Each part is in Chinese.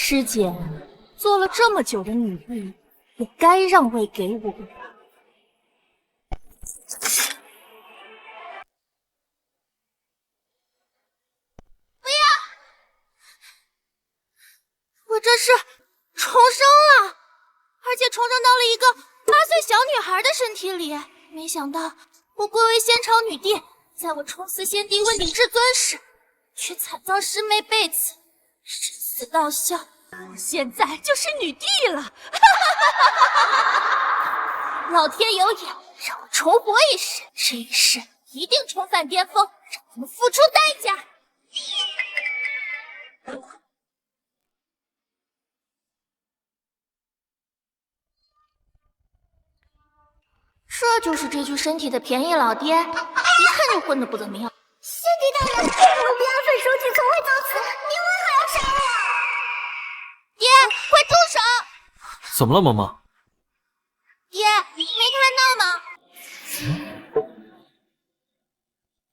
师姐做了这么久的女帝，也该让位给我。不要！我这是重生了，而且重生到了一个8岁小女孩的身体里。没想到我贵为仙朝女帝，在我冲刺仙帝问鼎至尊时，却惨遭师妹背刺，生死道消。我现在就是女帝了！老天有眼，让我重活一世，这一世一定重返巅峰，让他们付出代价。这就是这具身体的便宜老爹，一看就混得不怎么样。仙帝大人，奴婢安分守己，从未造次，您为何要杀我？爹，快住手！怎么了，萌萌？爹，没看到吗？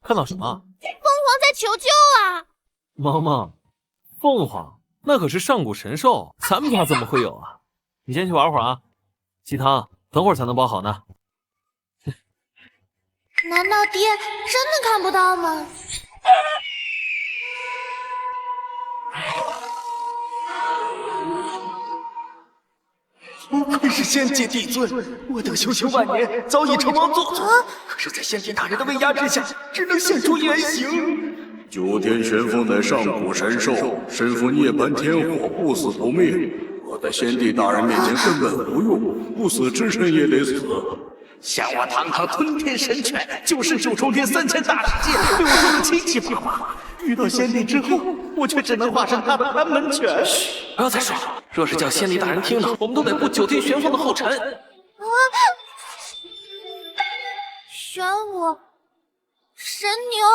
看到什么？凤凰在求救啊！萌萌，凤凰那可是上古神兽，咱们家怎么会有啊？你先去玩会儿啊，鸡汤等会儿才能煲好呢。难道爹真的看不到吗？不愧是仙界帝尊，我等修行万年，早已成王做主，可是，在仙帝大人的威压之下，只能现出原形。九天玄凤乃上古神兽，身负涅槃天火，不死不灭。我在仙帝大人面前根本无用，不死之身也得死。想我堂堂吞天神犬，就是九重天3000大世界，被我做得七七八八。遇到仙帝之后，我却只能化身他的看门犬。嘘，不要再说了，若是叫仙帝大人听到，我们都得步九天玄凤的后尘。玄武、神牛、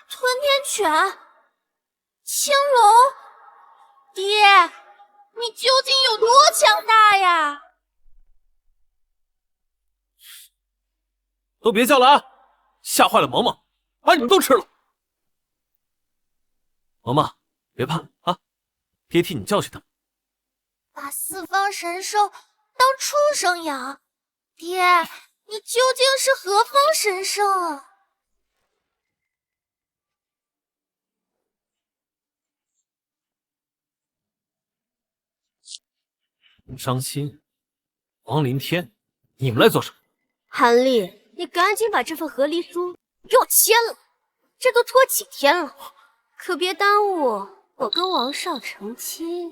吞天犬、青龙，爹，你究竟有多强大呀？都别叫了啊！吓坏了萌萌，把你们都吃了。萌萌，别怕啊，爹替你教训他们。把四方神兽当畜生养，爹，你究竟是何方神圣啊？伤心，王林天，你们来做什么？韩立，你赶紧把这份和离书给我签了，这都拖几天了，可别耽误我跟王少成亲。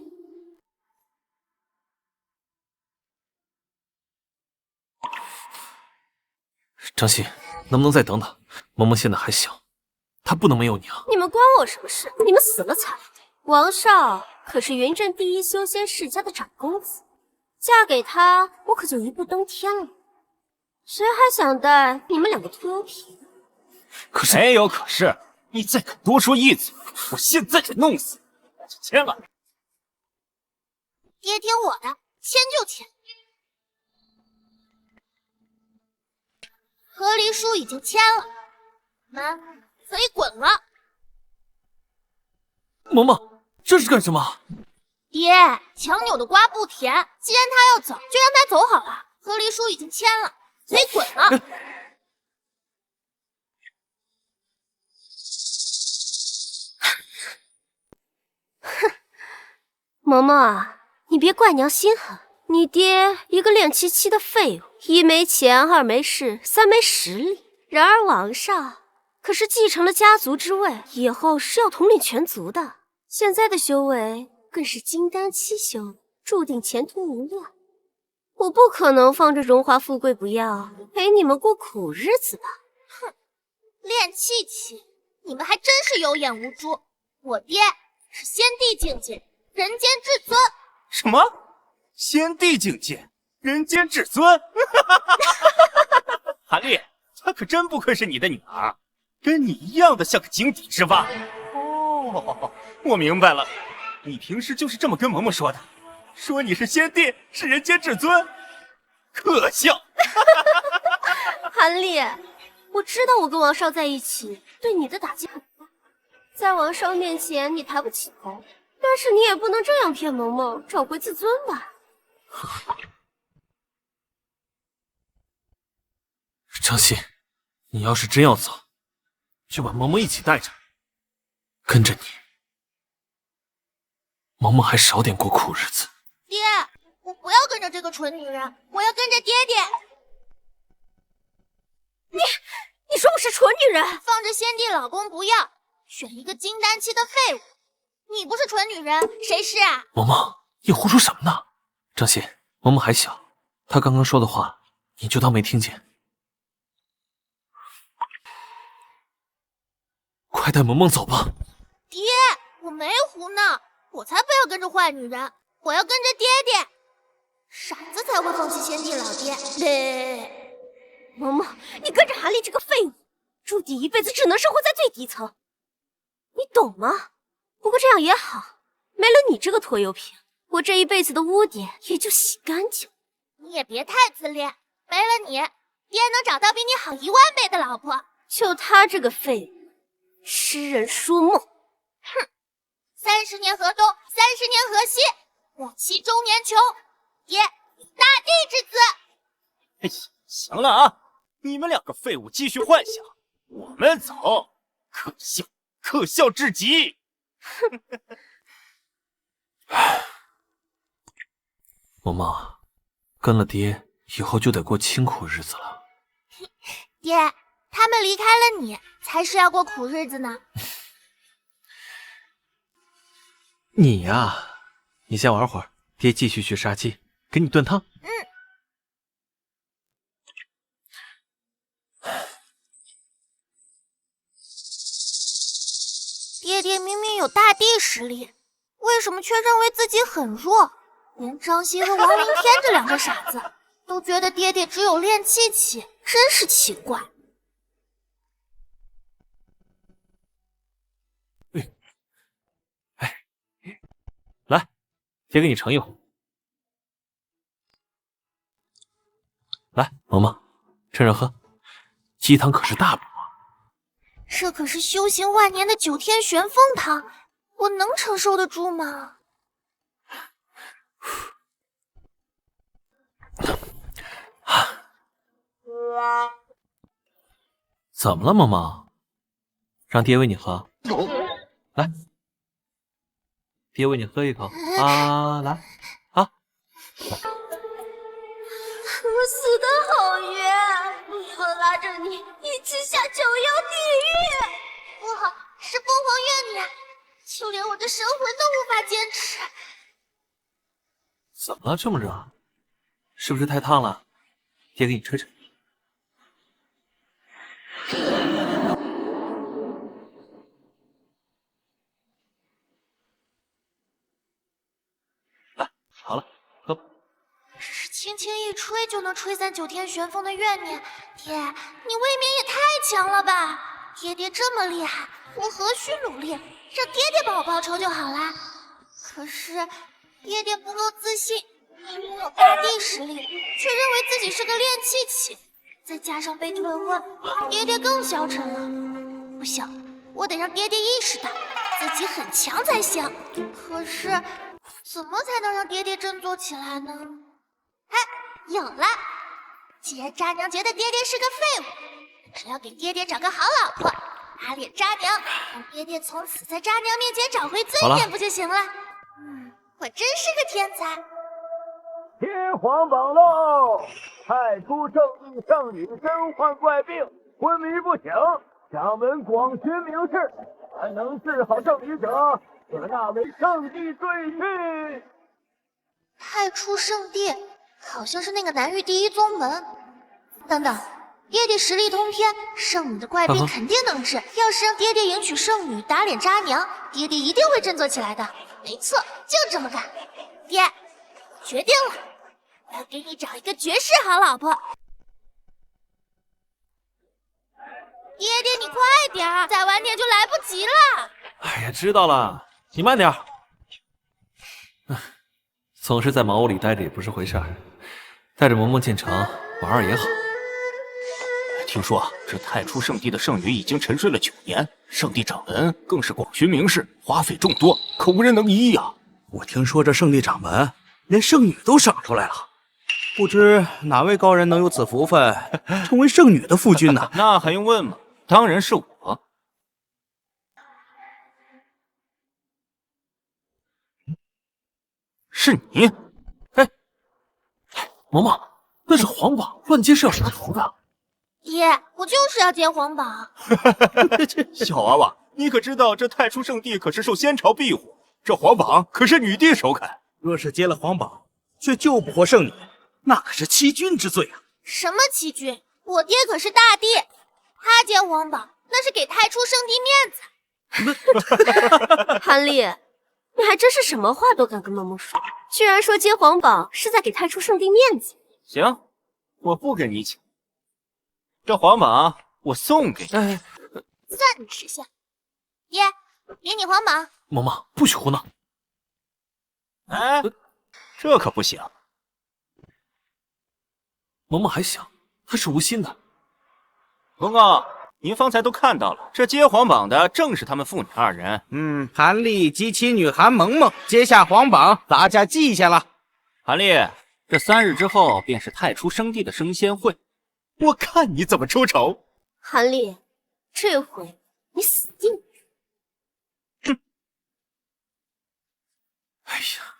张欣，能不能再等等？萌萌现在还小，她不能没有你啊！你们关我什么事？你们死了才。王少可是云镇第一修仙世家的长公子，嫁给他，我可就一步登天了。谁还想带你们两个拖油瓶？可是没有可是，你再敢多说一嘴，我现在就弄死你！我就签了。爹听我的，签就签。和离书已经签了，你们可以滚了。萌萌，这是干什么？爹，强扭的瓜不甜，既然他要走，就让他走好了。和离书已经签了，可以滚了。哼，萌萌啊，你别怪娘心狠，你爹一个练七七的废物，一没钱，二没势，三没实力。然而王少可是继承了家族之位，以后是要统领全族的。现在的修为更是金丹期修，注定前途无量。我不可能放着荣华富贵不要，陪你们过苦日子吧。哼，练气气，你们还真是有眼无珠。我爹是仙帝境界，人间至尊。什么？仙帝境界，人间至尊？韩立，她可真不愧是你的女儿，跟你一样的像个井底之蛙。哦，我明白了，你平时就是这么跟萌萌说的，说你是仙帝，是人间至尊，可笑。韩立，我知道我跟王少在一起对你的打击很大，在王少面前你抬不起头，但但是你也不能这样骗萌萌，找回自尊吧。张欣，你要是真要走，就把萌萌一起带着，跟着你，萌萌还少点过苦日子。爹，我不要跟着这个蠢女人，我要跟着爹爹。你说我是蠢女人？放着先帝老公不要，选一个金丹期的废物。你不是蠢女人，谁是啊？萌萌，你胡说什么呢？张欣，萌萌还小，她刚刚说的话，你就当没听见。快带萌萌走吧。爹，我没胡闹，我才不要跟着坏女人，我要跟着爹爹。傻子才会放弃先帝老爹。萌萌，你跟着韩立这个废物，注定一辈子只能生活在最底层，你懂吗？不过这样也好，没了你这个拖油瓶，我这一辈子的污点也就洗干净。你也别太自恋，没了你，爹能找到比你好10000倍的老婆。就他这个废物，痴人说梦。哼，30年河东，30年河西，我妻中年穷，爹有大地之资。哎呀，行了啊，你们2个废物继续幻想，我们走，可笑，可笑至极。萌萌，跟了爹以后就得过清苦日子了。爹，他们离开了你，才是要过苦日子呢。你呀，你先玩会儿，爹继续去杀鸡，给你炖汤。爹爹明明有大帝实力，为什么却认为自己很弱？连张欣和王凌天这2个傻子都觉得爹爹只有练气期，真是奇怪。来，爹给你盛一壶。来，萌萌，趁热喝，鸡汤可是大补。这可是修行万年的9天玄凤汤，我能承受得住吗？怎么了，萌萌？让爹喂你喝。来，爹喂你喝一口啊！来啊！我死得好冤，我要拉着你一起下9幽地狱。不好，是凤凰怨女，就连我的神魂都无法坚持。怎么了？这么热？是不是太烫了？爹给你吹吹。来，好了，喝吧。只是轻轻一吹就能吹散9天玄凤的怨念，爹，你未免也太强了吧！爹爹这么厉害，我何须努力？让爹爹帮我报仇就好啦。可是爹爹不够自信，明明有大帝实力，却认为自己是个练气期，再加上被退婚，爹爹更消沉了。不行，我得让爹爹意识到自己很强才行。可是怎么才能让爹爹振作起来呢？哎，有了！既然渣娘觉得爹爹是个废物，只要给爹爹找个好老婆，打脸渣娘，让爹爹从此在渣娘面前找回尊严，不就行了？我真是个天才！天皇宝喽，派出正义圣女身患怪病，昏迷不醒，掌门广寻名士，凡能治好圣女者，可纳为圣地赘婿。派出圣地，好像是那个南域第一宗门。等等，爹爹实力通天，圣女的怪病肯定能治。要是让爹爹迎娶圣女，打脸渣娘，爹爹一定会振作起来的。没错，就这么干。爹，决定了，我要给你找一个绝世好老婆。爹爹，你快点儿，再晚点就来不及了。哎呀，知道了，你慢点儿。总是在茅屋里待着也不是回事儿，带着萌萌进城玩玩也好。听说这太初圣地的圣女已经沉睡了9年，圣地掌门更是广寻名士，花费众多，可无人能一呀。我听说这圣地掌门连圣女都赏出来了，不知哪位高人能有此福分，成为圣女的夫君呢？那还用问吗？当然是我。是你？哎，嬷嬷，那是皇榜，乱接是要杀头的。爹，我就是要接皇榜。小娃娃，你可知道这太初圣地可是受仙朝庇护，这皇榜可是女帝手砍。若是接了皇榜，却救不活圣女，那可是欺君之罪啊！什么欺君？我爹可是大帝，他接皇榜那是给太初圣地面子。韩立，你还真是什么话都敢跟嬷嬷说，居然说接皇榜是在给太初圣地面子。行，我不跟你抢，这皇榜我送给你。算你识相。爹，给你皇榜。嬷嬷不许胡闹。哎，这可不行。嬷嬷还小，她是无心的。公公，您方才都看到了，这接皇榜的正是他们父女2人。韩立及其女韩萌萌接下皇榜，大家记下了。韩立，这3日之后便是太初圣地的升仙会，我看你怎么出丑。韩立，这回你死定了。哎呀，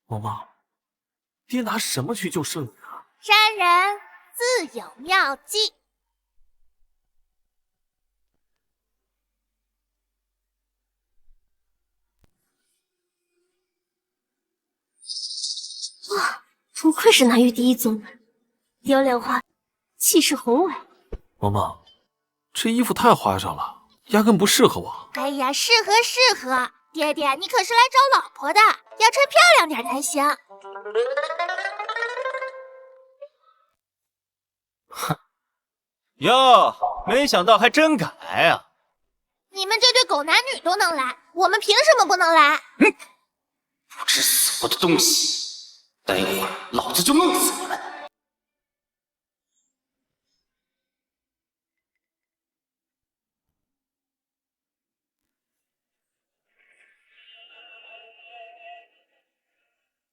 嬷嬷，爹拿什么去救圣女啊？杀人自有妙计。哇，不愧是南域第一宗门，雕梁画栋，气势宏伟。嬷嬷，这衣服太花哨了，压根不适合我。哎呀，适合适合，爹爹你可是来找老婆的，要穿漂亮点才行。哼，哟，没想到还真敢来啊！你们这对狗男女都能来，我们凭什么不能来？不知死活的东西，待会儿老子就弄死你们！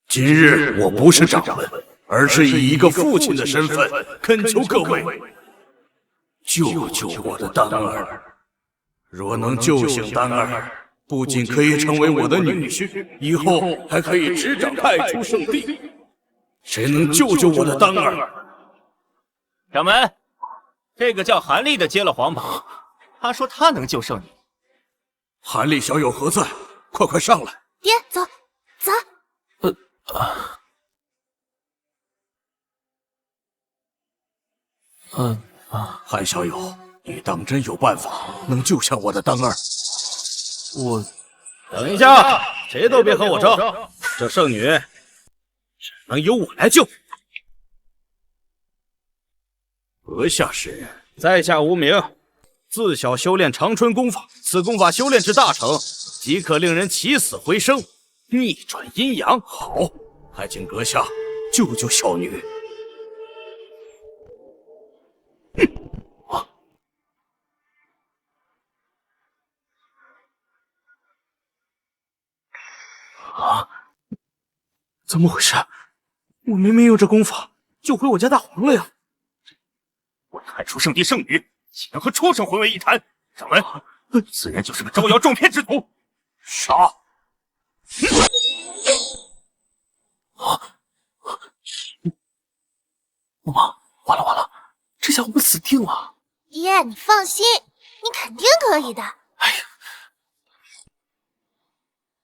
今日我不是掌门，而是以一个父亲的身份恳求各位救救我的丹儿。若能救醒丹儿，不仅可以成为我的女婿，以后还可以执掌太初圣地。谁能救救我的丹儿？掌门，这个叫韩立的接了皇榜，他说他能救圣女。韩立小友何在？快快上来！爹，走走。韩小友，你当真有办法能救下我的丹儿？我等一下，谁都别和我争，这圣女只能由我来救。阁下是？在下无名，自小修炼长春功法，此功法修炼至大成，即可令人起死回生，逆转阴阳。好，还请阁下救救小女。怎么回事？我明明用这功法救回我家大皇了呀！我太初圣地圣女竟然和畜生混为一谈，掌门，此人就是个招摇撞骗之徒，杀！嬷嬷，完了完了，这下我们死定了。爹，你放心，你肯定可以的。哎呀，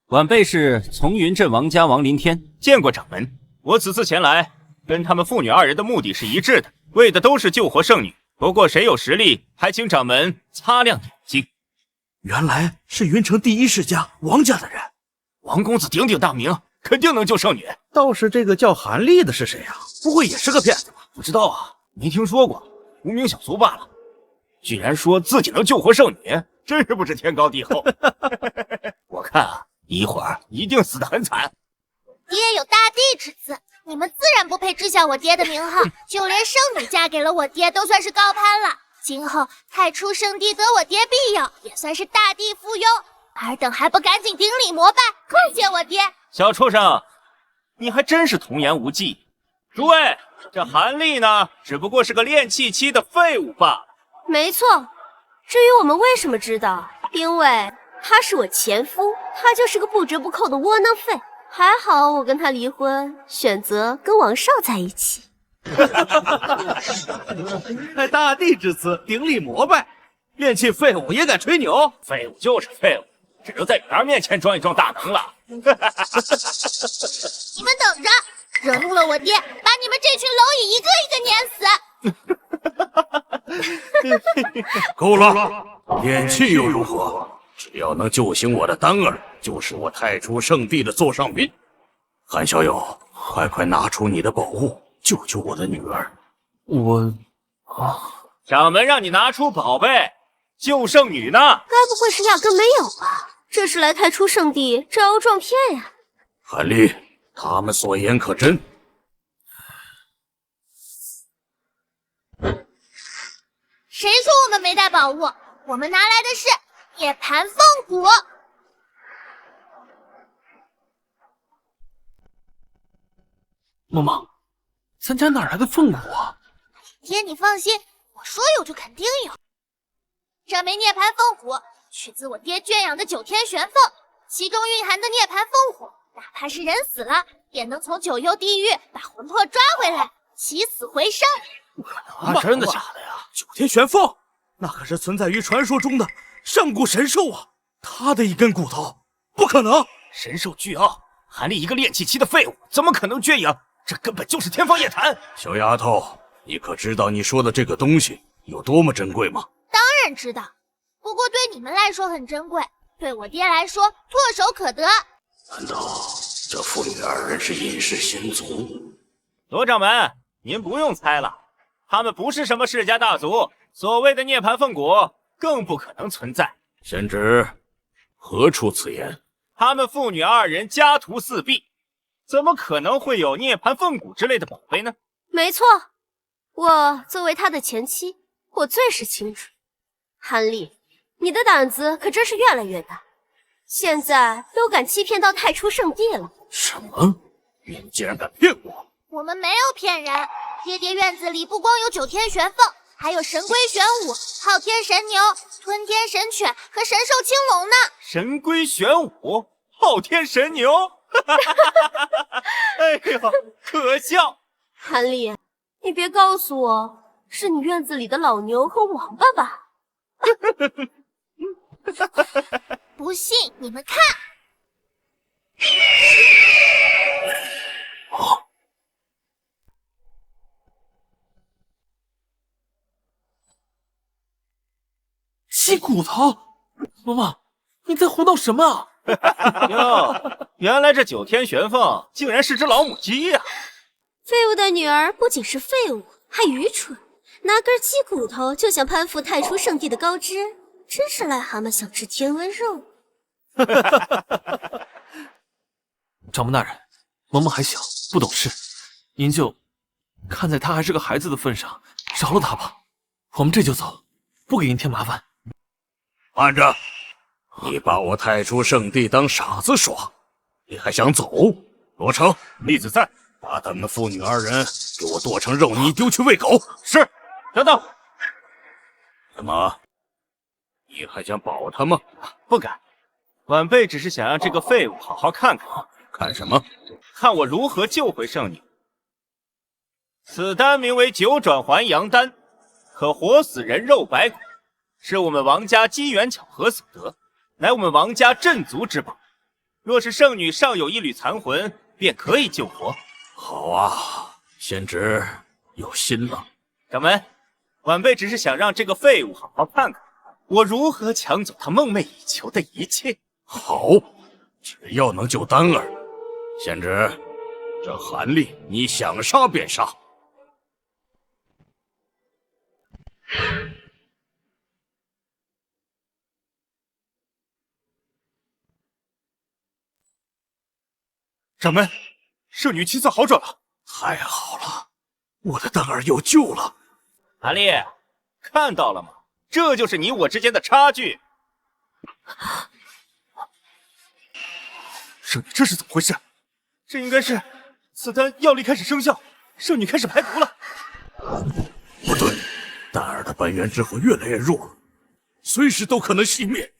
晚辈是从云镇王家王林天，见过掌门。我此次前来，跟他们父女2人的目的是一致的，为的都是救活圣女。不过谁有实力，还请掌门擦亮眼睛。原来是云城第一世家王家的人，王公子鼎鼎大名，肯定能救圣女。倒是这个叫韩立的是谁啊？不会也是个骗子吧？不知道啊，没听说过，无名小卒罢了。居然说自己能救活圣女，真是不知天高地厚。我看啊，一会儿一定死得很惨。爹有大帝之资，你们自然不配知晓我爹的名号，就连圣女嫁给了我爹都算是高攀了。今后太初圣地得我爹庇佑，也算是大地附庸。尔等还不赶紧顶礼膜拜，跪谢我爹！小畜生，你还真是童言无忌。诸位，这韩立呢，只不过是个练气期的废物罢了。没错，至于我们为什么知道，因为他是我前夫，他就是个不折不扣的窝囊废。还好我跟他离婚，选择跟王少在一起。拜大帝之赐，顶礼膜拜。练气废物也敢吹牛？废物就是废物，只有在女儿面前装一装大能了。你们等着，惹怒了我爹，把你们这群蝼蚁一个一个碾死！够了，练气又如何？只要能救醒我的丹儿，就是我太初圣地的座上宾。韩小友，快拿出你的宝物，救救我的女儿！掌门让你拿出宝贝，救圣女呢？该不会是压根没有吧？这是来太初圣地招摇撞骗呀！韩立，他们所言可真？谁说我们没带宝物？我们拿来的是涅槃凤骨。妈妈，咱家哪来的凤骨啊？爹，你放心，我说有就肯定有。这枚涅槃凤骨取自我爹圈养的9天玄凤，其中蕴含的涅槃凤骨，哪怕是人死了，也能从9幽地狱把魂魄抓回来，起死回生。不可能吧？真的假的呀？9天玄凤，那可是存在于传说中的上古神兽啊！他的一根骨头，不可能！神兽巨傲，韩立一个练气期的废物，怎么可能圈养？这根本就是天方夜谭！小丫头，你可知道你说的这个东西有多么珍贵吗？当然知道，不过对你们来说很珍贵，对我爹来说唾手可得。难道这父女2人是隐世仙族？罗掌门，您不用猜了，他们不是什么世家大族，所谓的涅槃凤骨更不可能存在。贤侄，何出此言？他们父女2人家徒4壁，怎么可能会有涅槃凤骨之类的宝贝呢？没错，我作为他的前妻，我最是清楚。韩立，你的胆子可真是越来越大，现在都敢欺骗到太初圣地了。什么？你们竟然敢骗我！我们没有骗人，爹院子里不光有9天玄凤，还有神龟玄武、昊天神牛、吞天神犬和神兽青龙呢。神龟玄武，昊天神牛，哎呦，可笑！韩立，你别告诉我是你院子里的老牛和王八吧？不信你们看。鸡骨头，妈妈，你在胡闹什么啊？哟，原来这9天玄凤竟然是只老母鸡呀！废物的女儿不仅是废物，还愚蠢，拿根鸡骨头就想攀附太初圣地的高枝，真是癞蛤蟆想吃天温肉。掌门大人，萌萌还小，不懂事，您就看在她还是个孩子的份上，饶了她吧。我们这就走，不给您添麻烦。慢着，你把我太初圣地当傻子耍，你还想走？罗成，弟子在，把他们父女2人给我剁成肉泥，丢去喂狗。是。等等，怎么？你还想保他吗？不敢，晚辈只是想让这个废物好好看看。看什么？看我如何救回圣女。此丹名为9转还阳丹，可活死人肉白骨，是我们王家机缘巧合所得，乃我们王家镇族之宝。若是圣女尚有一缕残魂，便可以救活。好啊，贤侄有心了。掌门，晚辈只是想让这个废物好好看看我如何抢走他梦寐以求的一切。好，只要能救丹儿，贤侄，这韩立你想杀便杀。掌门，圣女气色好转了，太好了，我的丹儿有救了。韩立，看到了吗？这就是你我之间的差距。圣女，这是怎么回事？这应该是此丹药力开始生效，圣女开始排毒了。不对，丹儿的本源之火越来越弱，随时都可能熄灭。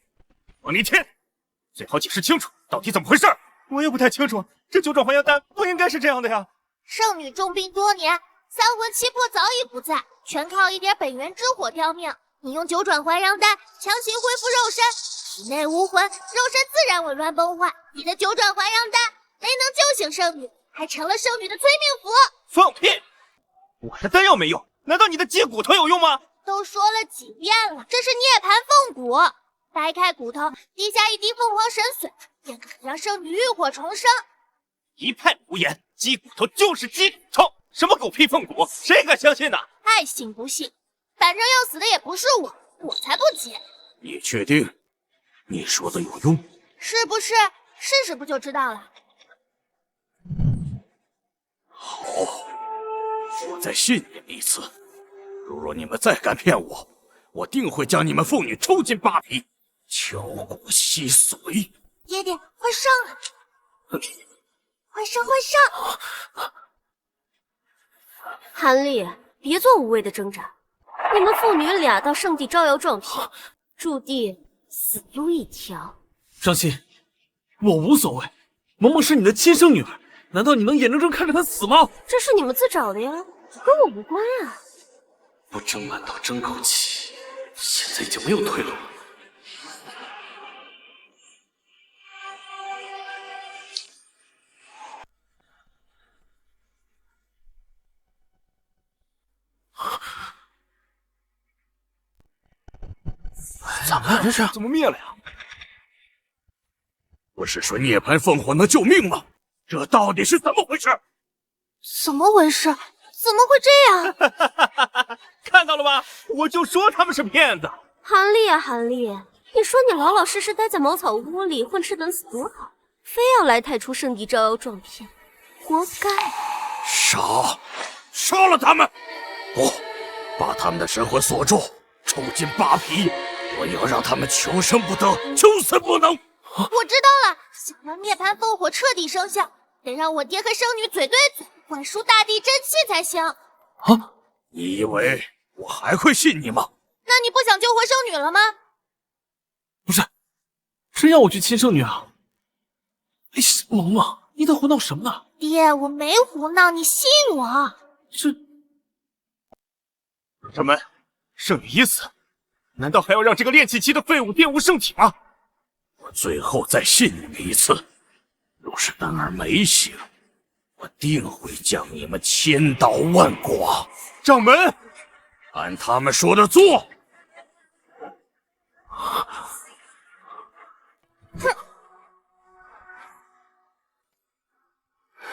王离天，最好解释清楚，到底怎么回事？我也不太清楚，这九转还阳丹不应该是这样的呀。圣女重病多年，三魂七魄早已不在，全靠一点本源之火吊命。你用九转还阳丹强行恢复肉身，体内无魂，肉身自然紊乱崩坏。你的九转还阳丹没能救醒圣女，还成了圣女的催命符。放屁！我的丹药没用，难道你的鸡骨头有用吗？都说了几遍了，这是涅槃凤骨，掰开骨头，滴下一滴凤凰神水，便可让圣女浴火重生。一派胡言，鸡骨头就是鸡骨头，什么狗屁凤骨，谁敢相信呢？爱信不信，反正要死的也不是我，我才不急。你确定你说的有用？是不是？试试不就知道了。好，我再信你们一次。如若你们再敢骗我，我定会将你们妇女抽筋扒皮，敲骨吸髓。爹爹，快上来！快上，快上！韩立，别做无谓的挣扎。你们父女俩到圣地招摇撞骗，注定死路一条。张欣，我无所谓，萌萌是你的亲生女儿，难道你能眼睁睁看着她死吗？这是你们自找的呀，跟我无关啊。不争馒头争口气，现在已经没有退路了。怎么了？这是怎么灭了呀？不是说涅槃凤火能救命吗？这到底是怎么回事？怎么回事？怎么会这样？看到了吧？我就说他们是骗子。韩立啊，韩立，你说你老老实实待在茅草屋里混吃等死多好，非要来太初圣地招摇撞骗，活该！杀了他们！不，把他们的神魂锁住，抽筋扒皮，我要让他们求生不得，求死不能。我知道了，想让涅槃烽火彻底生效，得让我爹和圣女嘴对嘴，灌输大地真气才行。啊！你以为我还会信你吗？那你不想救回圣女了吗？不是，真要我去亲圣女啊？哎，萌萌，你在胡闹什么呢？爹，我没胡闹，你信我。这掌门，圣女已死，难道还要让这个炼气期的废物玷污圣体吗？我最后再信你们一次，若是丹儿没醒，我定会将你们千刀万剐。掌门，按他们说的做。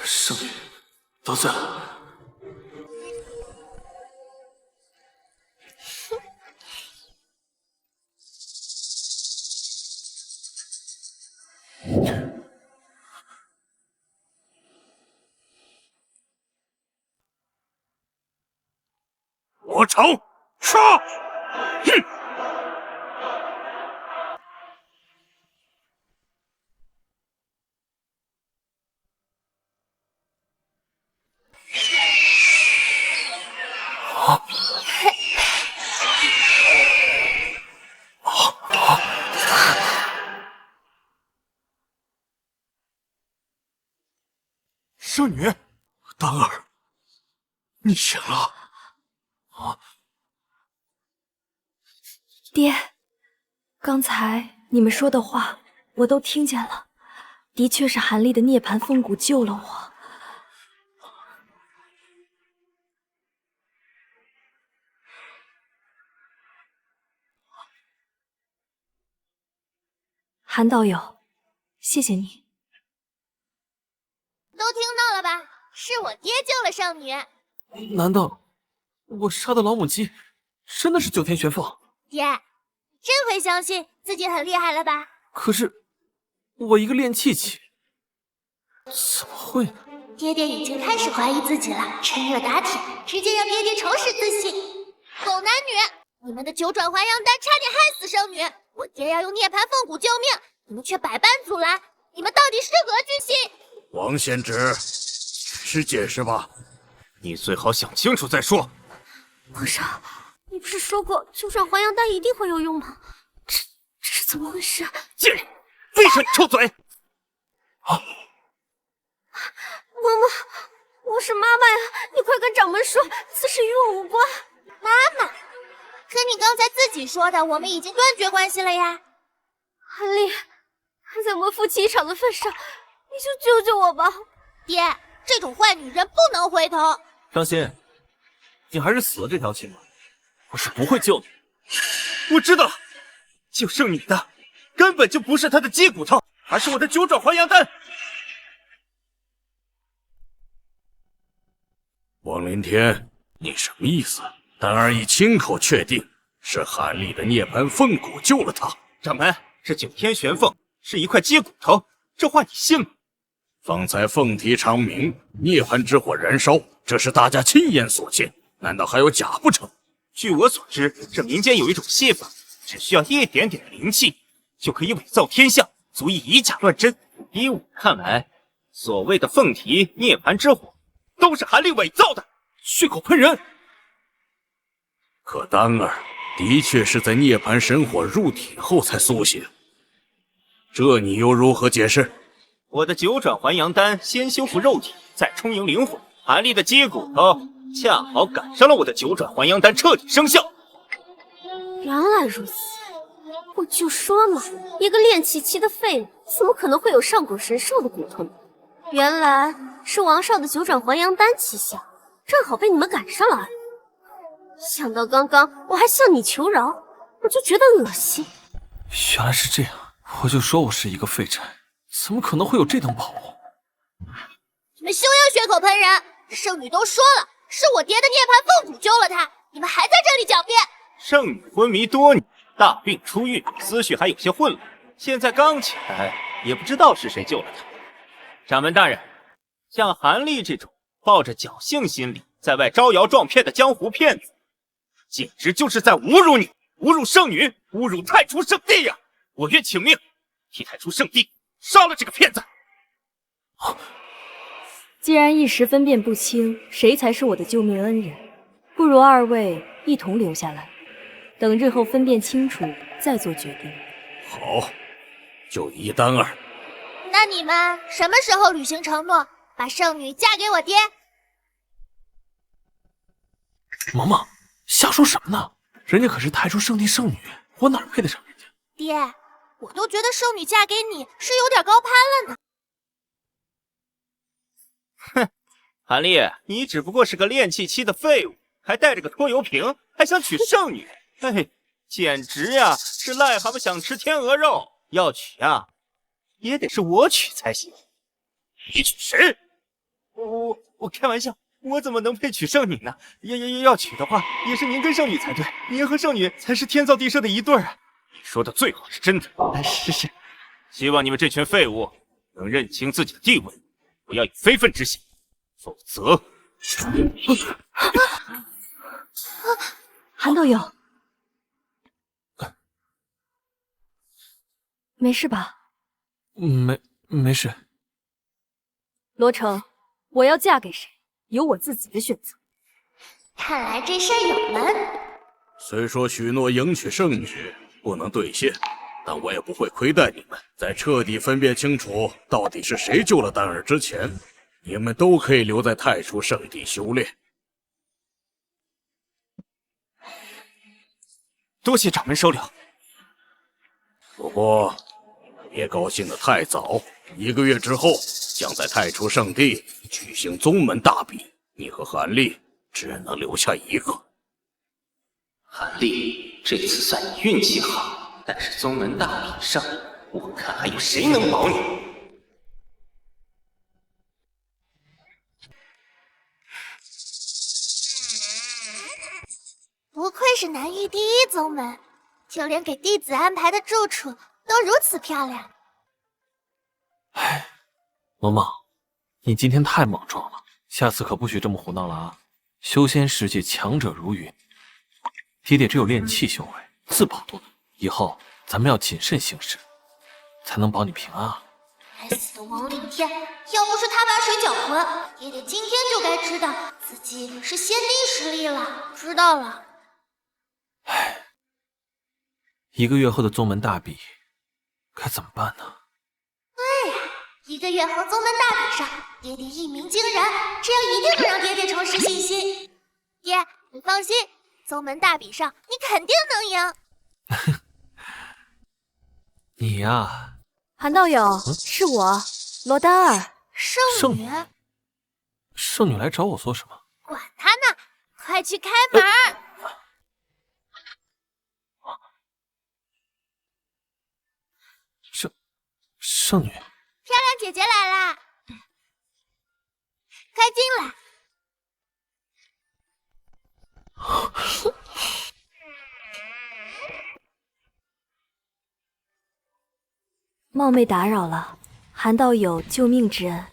圣女得罪了。罗成，杀！哼！圣女，丹儿，你醒了。爹，刚才你们说的话我都听见了，的确是韩立的涅槃凤骨救了我。韩道友，谢谢你。都听到了吧？是我爹救了圣女。难道我杀的老母鸡真的是九天玄凤？爹，真会相信自己很厉害了吧？可是我一个炼气期，怎么会呢？爹爹已经开始怀疑自己了，趁热打铁，直接让爹爹重拾自信。狗男女，你们的九转还阳丹差点害死圣女，我爹要用涅槃凤骨救命，你们却百般阻拦，你们到底是何居心？王仙旨，解释吧。你最好想清楚再说。皇上，你不是说过九转还阳丹一定会有用吗？这是怎么回事？贱人，闭上你臭嘴！嬷嬷，我是妈妈呀，你快跟掌门说，此事与我无关。妈妈，可你刚才自己说的，我们已经断绝关系了呀。韩丽，看在我们夫妻一场的份上，你就救救我吧。爹，这种坏女人不能回头。伤心，你还是死了这条心吧，我是不会救你。我知道了，救圣女的根本就不是她的鸡骨头，而是我的九转还阳丹。王林天，你什么意思？丹儿已亲口确定是韩立的涅槃凤骨救了他。掌门，这九天玄凤是一块鸡骨头，这话你信吗？方才凤啼长鸣，涅槃之火燃烧，这是大家亲眼所见，难道还有假不成？据我所知，这民间有一种戏法，只需要一点点的灵气，就可以伪造天象，足以以假乱真。依我看来，所谓的凤啼、涅槃之火，都是韩立伪造的，血口喷人。可丹儿的确是在涅槃神火入体后才苏醒，这你又如何解释？我的九转还阳丹先修复肉体，再充盈灵魂，韩立的鸡骨头恰好赶上了我的九转还阳丹彻底生效。原来如此，我就说嘛，一个练气期的废物，怎么可能会有上古神兽的骨头呢？原来是王少的九转还阳丹奇效，正好被你们赶上了而已。想到刚刚我还向你求饶，我就觉得恶心。原来是这样，我就说我是一个废柴，怎么可能会有这等宝物？你们休要血口喷人！圣女都说了，是我爹的涅槃凤骨救了她，你们还在这里狡辩！圣女昏迷多年，大病初愈，思绪还有些混乱，现在刚起来，也不知道是谁救了她。掌门大人，像韩立这种抱着侥幸心理在外招摇撞骗的江湖骗子，简直就是在侮辱你，侮辱圣女，侮辱太初圣地呀！我愿请命，替太初圣地杀了这个骗子。既然一时分辨不清谁才是我的救命恩人，不如二位一同留下来，等日后分辨清楚再做决定。好，就依丹儿。那你们什么时候履行承诺，把圣女嫁给我爹？萌萌，瞎说什么呢？人家可是太初圣地圣女，我哪配得上人家？爹，我都觉得圣女嫁给你是有点高攀了呢。哼，韩立，你只不过是个练气期的废物，还带着个拖油瓶，还想娶圣女？哎，简直呀，是癞蛤蟆想吃天鹅肉。要娶啊，也得是我娶才行。你娶谁？我开玩笑，我怎么能配娶圣女呢？要娶的话，也是您跟圣女才对，您和圣女才是天造地设的一对啊！你说的最好是真的。是，希望你们这群废物能认清自己的地位，不要有非分之想，否则……韩道友，没事吧？没事。罗成，我要嫁给谁，有我自己的选择。看来这事儿有门。虽说许诺迎娶圣女不能兑现，但我也不会亏待你们。在彻底分辨清楚到底是谁救了丹儿之前，你们都可以留在太初圣地修炼。多谢掌门收留。不过，别高兴得太早。1个月之后，将在太初圣地举行宗门大比，你和韩立只能留下一个。韩立，这次算你运气好，但是宗门大比上，我看还有谁能保你？不愧是南域第一宗门，就连给弟子安排的住处都如此漂亮。萌萌，你今天太莽撞了，下次可不许这么胡闹了啊！修仙世界强者如云，爹爹只有炼气修为，自保多难。以后咱们要谨慎行事，才能保你平安啊！该死的王凌天，要不是他把水搅浑，爹爹今天就该知道自己是先帝实力了。知道了。唉，1个月后的宗门大比，该怎么办呢？对呀，1个月后宗门大比上，爹爹一鸣惊人，这样一定能让爹爹重拾信心。爹，你放心，宗门大比上你肯定能赢。你呀，韩道友，是我，罗丹儿。圣女，圣女来找我做什么？管他呢，快去开门。圣女，漂亮姐姐来啦，快进来。冒昧打扰了，韩道友救命之恩，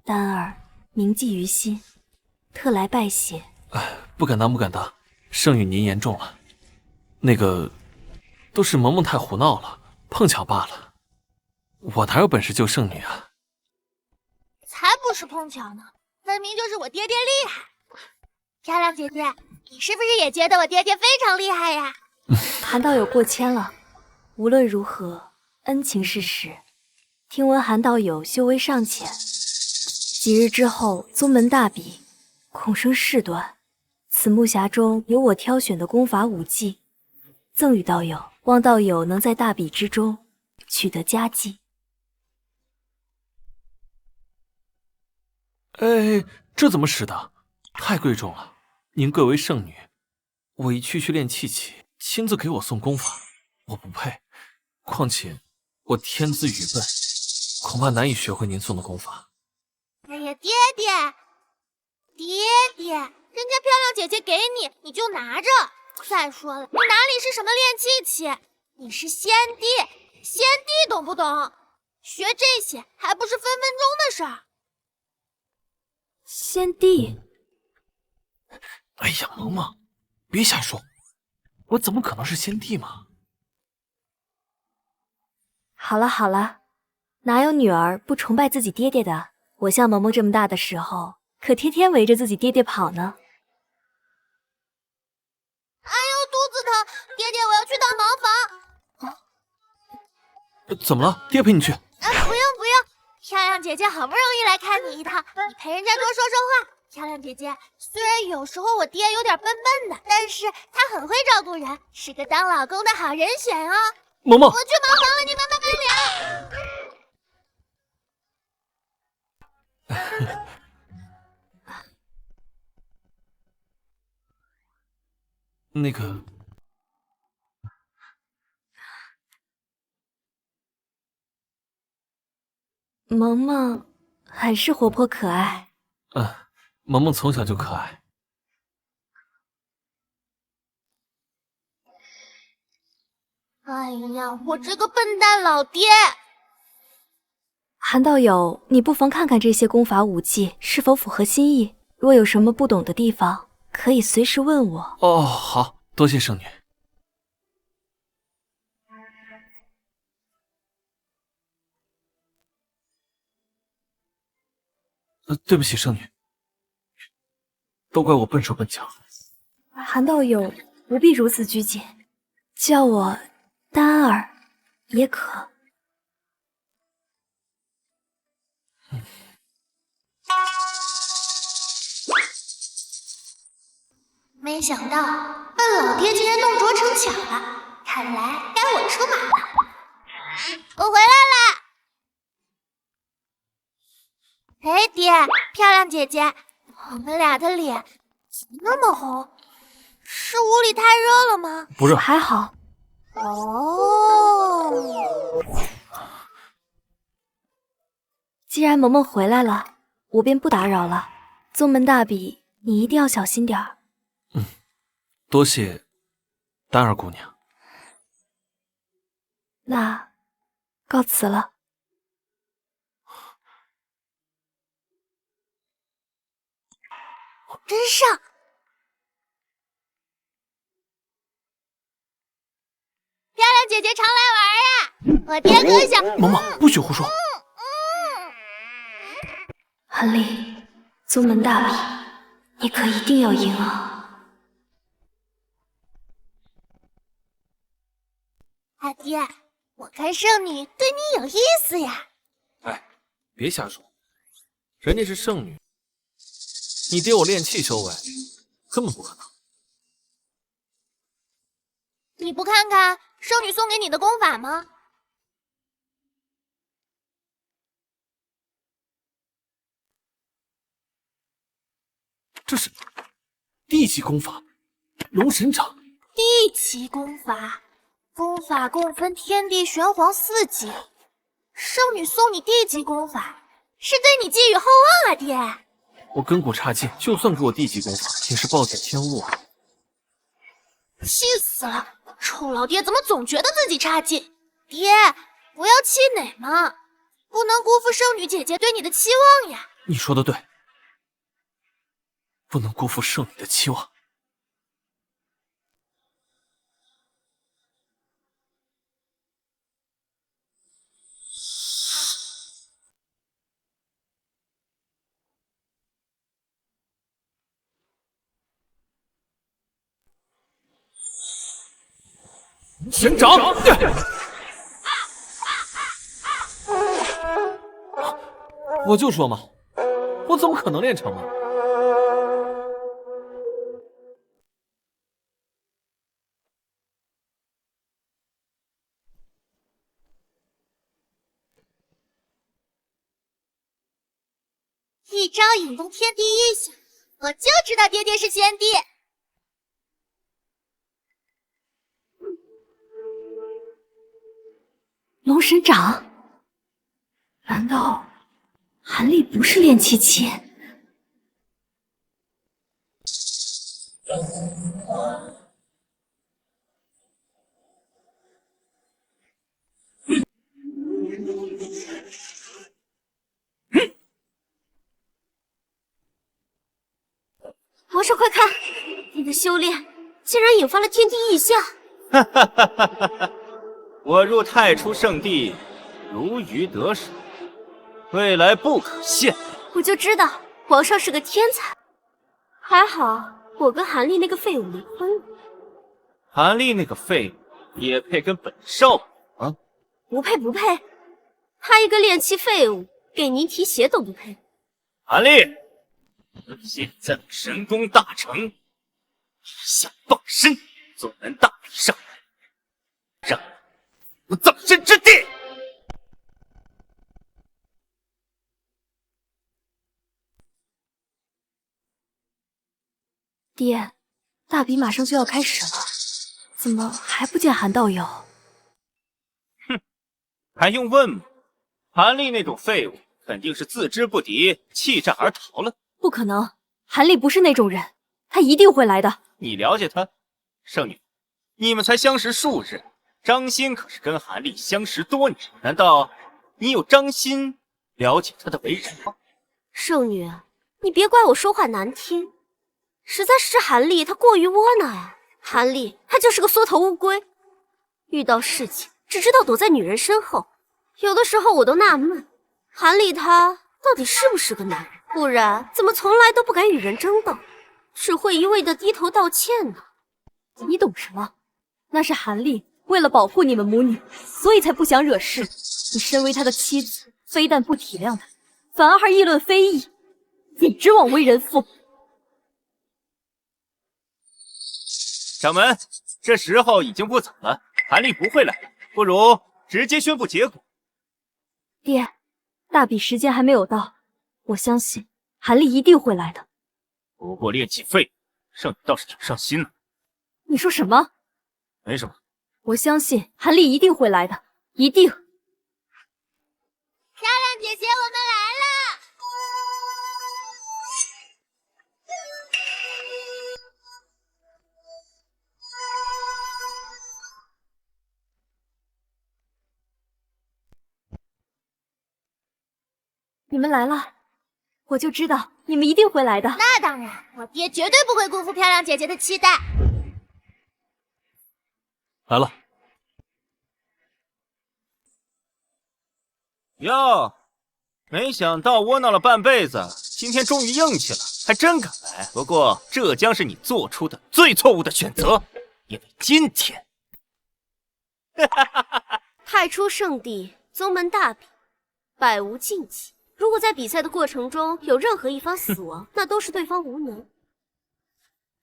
丹儿铭记于心，特来拜谢。不敢当，不敢当。圣女您言重了，那个都是萌萌太胡闹了，碰巧罢了。我哪有本事救圣女啊？才不是碰巧呢，分明就是我爹爹厉害。漂亮姐姐，你是不是也觉得我爹爹非常厉害呀？韩道友过谦了，无论如何，恩情是实。听闻韩道友修为尚浅，几日之后宗门大比，恐生事端。此木匣中有我挑选的功法武技，赠与道友，望道友能在大比之中取得佳绩。哎，这怎么使的？太贵重了！您贵为圣女，我一区区练气期，亲自给我送功法，我不配。况且我天资愚笨，恐怕难以学会您送的功法。哎呀，爹爹，人家漂亮姐姐给你，你就拿着。再说了，你哪里是什么练气期？你是先帝，先帝懂不懂？学这些还不是分分钟的事儿。先帝，哎呀，萌萌，别瞎说，我怎么可能是先帝嘛？好了好了，哪有女儿不崇拜自己爹爹的？我像萌萌这么大的时候，可天天围着自己爹爹跑呢。哎呦，肚子疼，爹爹，我要去趟茅房。怎么了？爹陪你去。不用，漂亮姐姐好不容易来看你一趟，你陪人家多说说话。漂亮姐姐，虽然有时候我爹有点笨笨的，但是他很会照顾人，是个当老公的好人选哦。萌萌，我去茅房了，你们慢慢聊。那个，萌萌很是活泼可爱。萌萌从小就可爱。哎呀，我这个笨蛋老爹！韩道友，你不妨看看这些功法武技是否符合心意，若有什么不懂的地方，可以随时问我。哦，好，多谢圣女。对不起，圣女，都怪我笨手笨脚。韩道友不必如此拘谨，叫我丹儿也可。没想到笨老爹竟然弄拙成巧了，看来该我出马了。我回来啦！哎，爹，漂亮姐姐，我们俩的脸怎么那么红？是屋里太热了吗？不热，还好。哦，既然萌萌回来了，我便不打扰了。宗门大比，你一定要小心点儿。多谢丹儿姑娘。那告辞了。真上！漂亮姐姐常来玩呀，我爹可想……萌萌，不许胡说！韩立，宗门大比，你可一定要赢啊！阿爹，我看圣女对你有意思呀。哎，别瞎说，人家是圣女，你爹我练气修为，根本不可能。你不看看圣女送给你的功法吗？这是地级功法，龙神掌。地级功法，功法共分天地玄黄4级。圣女送你地级功法，是对你寄予厚望啊，爹。我根骨差劲，就算给我地级功法，也是暴殄天物啊！气死了！臭老爹怎么总觉得自己差劲？爹，不要气馁嘛，不能辜负圣女姐姐对你的期望呀。你说的对，不能辜负圣女的期望。神掌！我就说嘛，我怎么可能练成啊？一招引动天地异象，我就知道爹爹是先帝。龙神掌？难道韩立不是练气期？王少，快看，你的修炼竟然引发了天地异象！哈哈哈哈哈哈！我入太初圣地，如鱼得水，未来不可限量。我就知道王少是个天才，还好我跟韩立那个废物离婚了。韩立那个废物也配跟本少啊？不配不配，他一个练气废物，给您提鞋都不配。韩立，现在神功大成，想傍身，宗门大比上来，让我葬身之地。爹，大比马上就要开始了，怎么还不见韩道友？哼，还用问吗？韩立那种废物，肯定是自知不敌，弃战而逃了。不可能，韩立不是那种人，他一定会来的。你了解他？圣女，你们才相识数日，张欣可是跟韩立相识多年，难道你有张欣了解他的为人吗？圣女，你别怪我说话难听，实在是韩立他过于窝囊呀。韩立他就是个缩头乌龟，遇到事情只知道躲在女人身后。有的时候我都纳闷，韩立他到底是不是个男人？不然怎么从来都不敢与人争斗，只会一味的低头道歉呢？你懂什么？那是韩立为了保护你们母女，所以才不想惹事。你身为他的妻子，非但不体谅他，反而还议论非议，简直枉为人妇。掌门，这时候已经不早了，韩立不会来，不如直接宣布结果。爹，大比时间还没有到，我相信韩立一定会来的。不过练气废，圣女倒是挺上心呢。你说什么？没什么。我相信韩立一定会来的，一定。漂亮姐姐，我们来了！你们来了，我就知道你们一定会来的。那当然，我爹绝对不会辜负漂亮姐姐的期待。来了。哟，没想到窝囊了半辈子，今天终于硬气了，还真敢来。不过这将是你做出的最错误的选择，因为今天，太初圣地，宗门大比，百无禁忌。如果在比赛的过程中有任何一方死亡，那都是对方无能。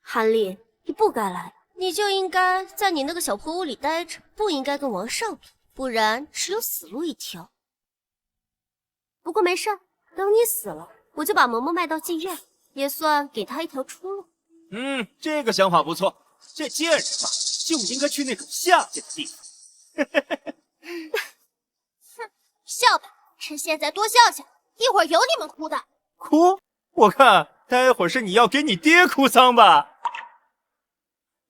韩立，你不该来，你就应该在你那个小破屋里待着，不应该跟王少比，不然只有死路一条。不过没事，等你死了，我就把萌萌卖到妓院，也算给他一条出路。这个想法不错。这贱人嘛，就应该去那种下贱的地方。哼，笑吧，趁现在多笑笑，一会儿有你们哭的。哭？我看待会儿是你要给你爹哭丧吧。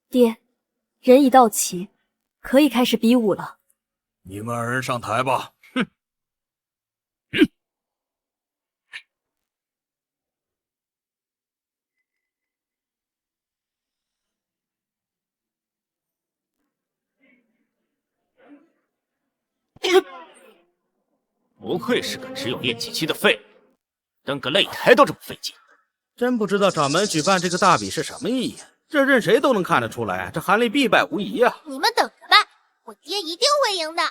爹，人已到齐，可以开始比武了。你们二人上台吧。不愧是个只有练气期的废物，登个擂台都这么费劲。真不知道掌门举办这个大比是什么意义，这任谁都能看得出来，这韩立必败无疑啊！你们等着吧，我爹一定会赢的。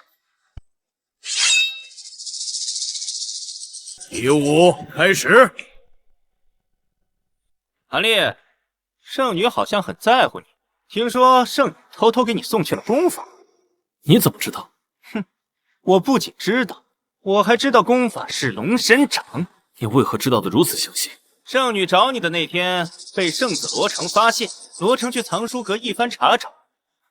比武开始。韩立，圣女好像很在乎你，听说圣女偷偷给你送去了功法。你怎么知道？我不仅知道，我还知道功法是龙神掌。你为何知道的如此详细？圣女找你的那天，被圣子罗成发现，罗成去藏书阁一番查找，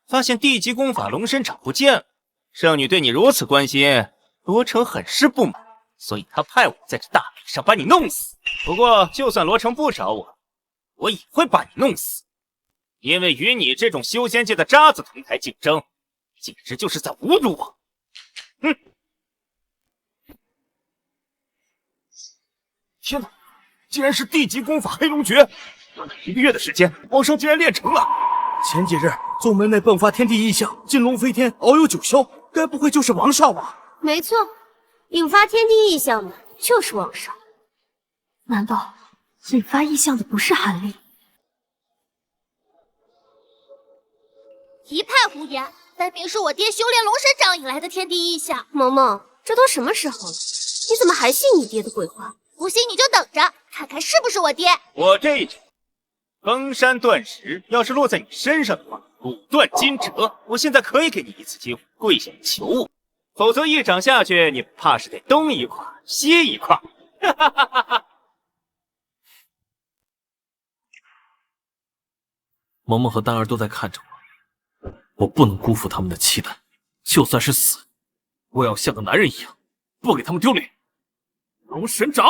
发现地级功法龙神掌不见了。圣女对你如此关心，罗成很是不满，所以他派我在这大比上把你弄死。不过，就算罗成不找我，我也会把你弄死，因为与你这种修仙界的渣子同台竞争，简直就是在侮辱我。天哪！竟然是地级功法黑龙诀，短短1个月的时间，王生竟然练成了。前几日宗门内迸发天地异象，金龙飞天，遨游九霄，该不会就是王少吧？没错，引发天地异象的就是王少。难道引发异象的不是韩立？一派胡言，分明是我爹修炼龙神掌引来的天地异象。萌萌，这都什么时候了，你怎么还信你爹的鬼话？不信你就等着，看看是不是我爹。我这一招封山断石，要是落在你身上的话，骨断筋折。我现在可以给你一次机会，跪下求我，否则一掌下去，你怕是得东一块西一块。哈哈哈哈哈！萌萌和丹儿都在看着我，我不能辜负他们的期待，就算是死，我也要像个男人一样，不给他们丢脸。龙神掌！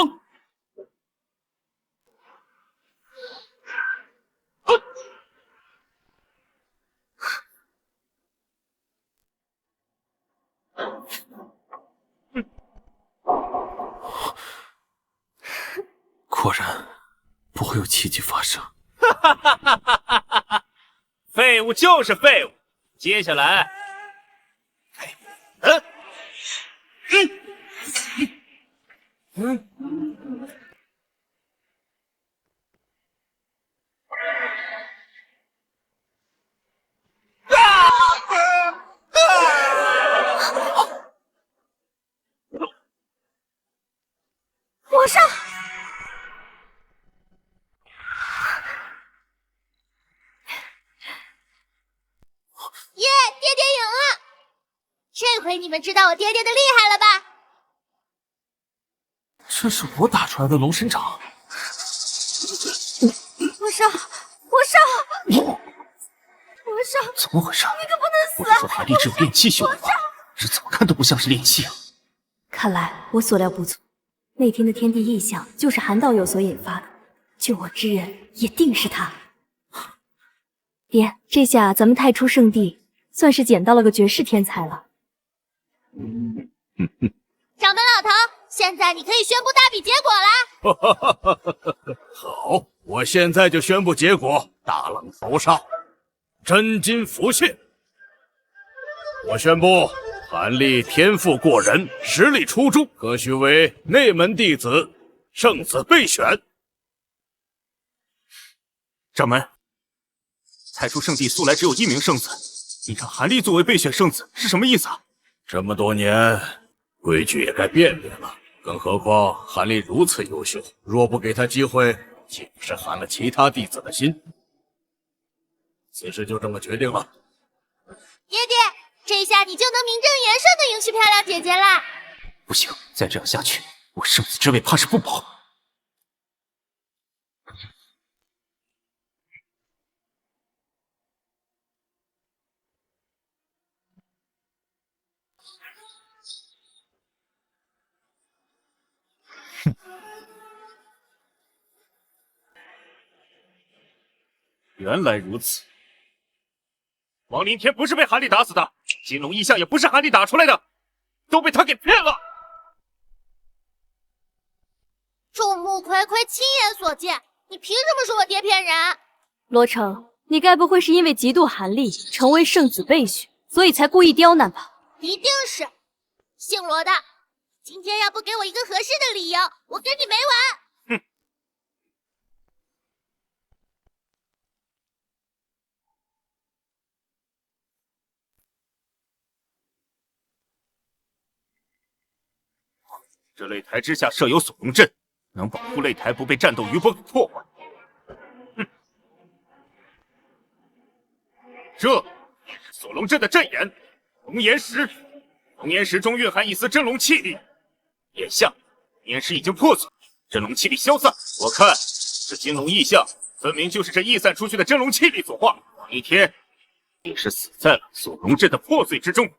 果然不会有奇迹发生。废物就是废物，接下来，皇上，耶，爹爹赢了！这回你们知道我爹爹的厉害了吧？这是我打出来的龙神掌。皇上，皇上，皇上，怎么回事？你可不能死！我说韩立只有练气修为，这怎么看都不像是练气啊！看来我所料不错，那天的天地异象就是韩道友所引发的，救我之人也定是他。爹，这下咱们太初圣地算是捡到了个绝世天才了。掌门老头，现现在你可以宣布大比结果啦！好，我现在就宣布结果：大浪淘沙，真金不现。我宣布，韩立天赋过人，实力出众，可许为内门弟子，圣子备选。掌门，太初圣地素来只有一名圣子，你让韩立作为备选圣子是什么意思啊？这么多年，规矩也该变变了。更何况韩立如此优秀，若不给他机会，岂不是寒了其他弟子的心？此事就这么决定了。爹爹，这下你就能名正言顺的迎娶漂亮姐姐啦！不行，再这样下去，我圣子之位怕是不保。原来如此，王林天不是被韩立打死的，金龙异象也不是韩立打出来的，都被他给骗了。众目睽睽，亲眼所见，你凭什么说我爹骗人？罗成，你该不会是因为嫉妒韩立成为圣子备选，所以才故意刁难吧？一定是，姓罗的，今天要不给我一个合适的理由，我跟你没完！这擂台之下设有锁龙阵，能保护擂台不被战斗余波给破坏。这也是锁龙阵的阵眼，龙岩石。龙岩石中蕴含一丝真龙气力，眼下龙岩石已经破碎，真龙气力消散。我看这金龙异象，分明就是这溢散出去的真龙气力所化。一天也是死在了锁龙阵的破碎之中。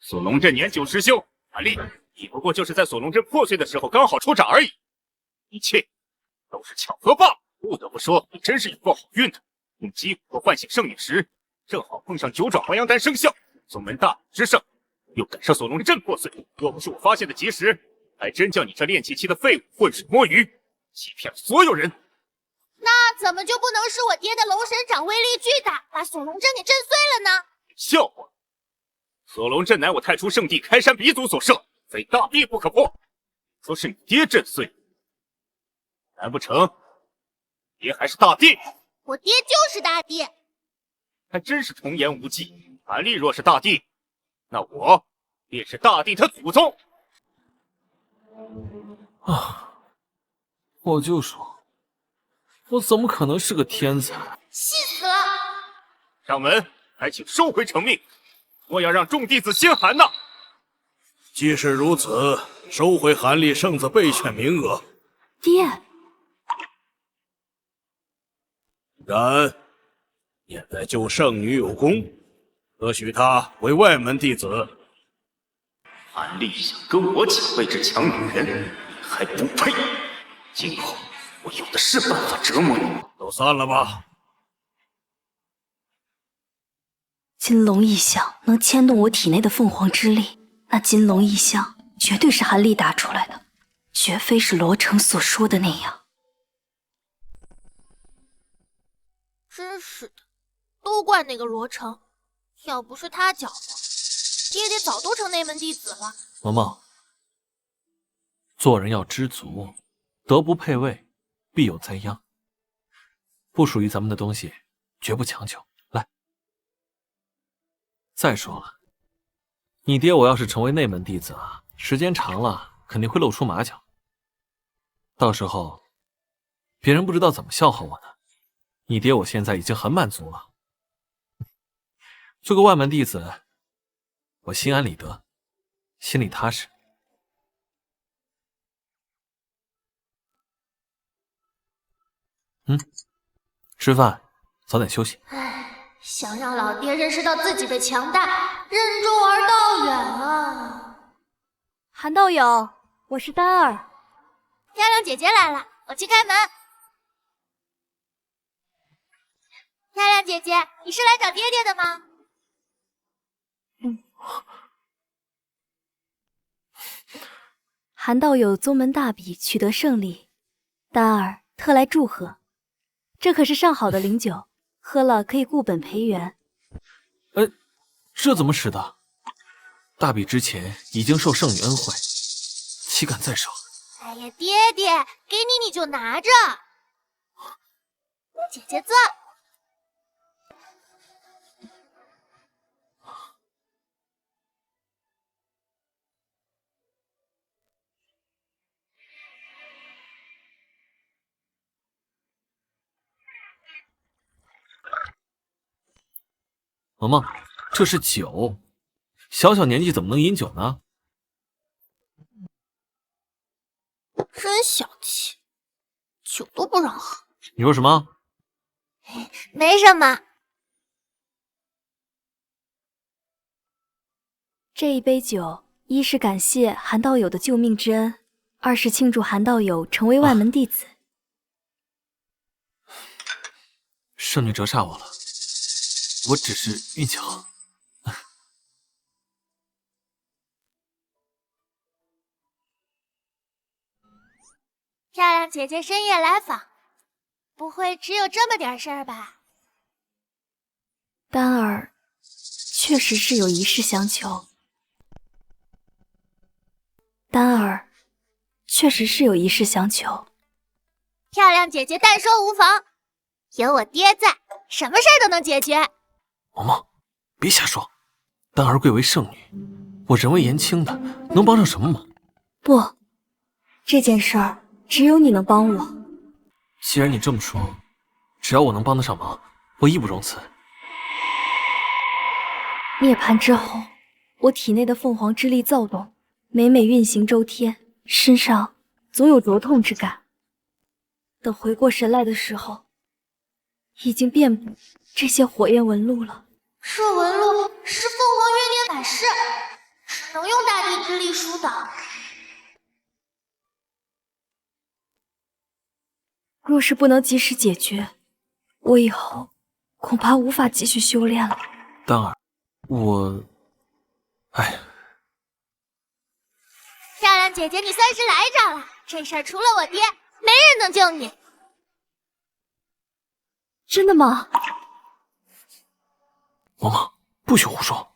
锁龙阵年久失修，韩立你不过就是在锁龙阵破碎的时候刚好出掌而已，一切都是巧合罢了。不得不说，你真是有够好运的，用激活唤醒圣女时，正好碰上9转黄羊丹生效，宗门大之盛，又赶上锁龙阵破碎。若不是我发现的及时，还真叫你这炼气期的废物浑水摸鱼，欺骗了所有人。那怎么就不能是我爹的龙神掌威力巨大，把锁龙阵给震碎了呢？笑话！锁龙阵乃我太初圣地开山鼻祖所设，非大帝不可破。说是你爹震碎，难不成爹还是大帝？我爹就是大帝。还真是童言无忌。韩立若是大帝，那我便是大帝他祖宗。啊！我就说，我怎么可能是个天才？气死了！上门，还请收回成命，莫要让众弟子心寒呐！既是如此，收回韩立圣子备选名额。爹，然念在救圣女有功，特许他为外门弟子。韩立想跟我抢位置抢女人，你还不配！今后我有的是办法折磨你。都散了吧。金龙异象能牵动我体内的凤凰之力，那金龙异象绝对是韩立打出来的，绝非是罗成所说的那样。真是的，都怪那个罗成，要不是他搅和，爹爹早都成内门弟子了。萌萌，做人要知足，德不配位，必有灾殃。不属于咱们的东西，绝不强求。来，再说了，你爹我要是成为内门弟子啊，时间长了肯定会露出马脚，到时候别人不知道怎么笑话我呢。你爹我现在已经很满足了，做个外门弟子，我心安理得，心里踏实。吃饭，早点休息。唉，想让老爹认识到自己的强大，任重而道远啊！韩道友，我是丹儿。漂亮姐姐来了，我去开门。漂亮姐姐，你是来找爹爹的吗？韩道友宗门大比取得胜利，丹儿特来祝贺。这可是上好的灵酒，喝了可以固本培元。这怎么使的？大比之前已经受圣女恩惠，岂敢再受？哎呀，爹爹，给你就拿着。姐姐坐。萌萌，这是酒，小小年纪怎么能饮酒呢？真小气，酒都不让喝。你说什么？没什么。这一杯酒，一是感谢韩道友的救命之恩，二是庆祝韩道友成为外门弟子。圣女折煞我了，我只是运气好。漂亮姐姐深夜来访，不会只有这么点事儿吧？丹儿确实是有一事相求。丹儿确实是有一事相求。漂亮姐姐但说无妨，有我爹在，什么事儿都能解决。萌萌，别瞎说。丹儿贵为圣女，我人微言轻的，能帮上什么忙？不，这件事儿只有你能帮我。既然你这么说，只要我能帮得上忙，我义不容辞。涅槃之后，我体内的凤凰之力躁动，每每运行周天，身上总有灼痛之感。等回过神来的时候，已经遍布这些火焰纹路了。这纹路是凤凰月涅反噬，只能用大地之力疏导。若是不能及时解决，我以后恐怕无法继续修炼了。丹儿，哎，漂亮姐姐，你算是来着了。这事儿除了我爹，没人能救你。真的吗？萌萌，不许胡说。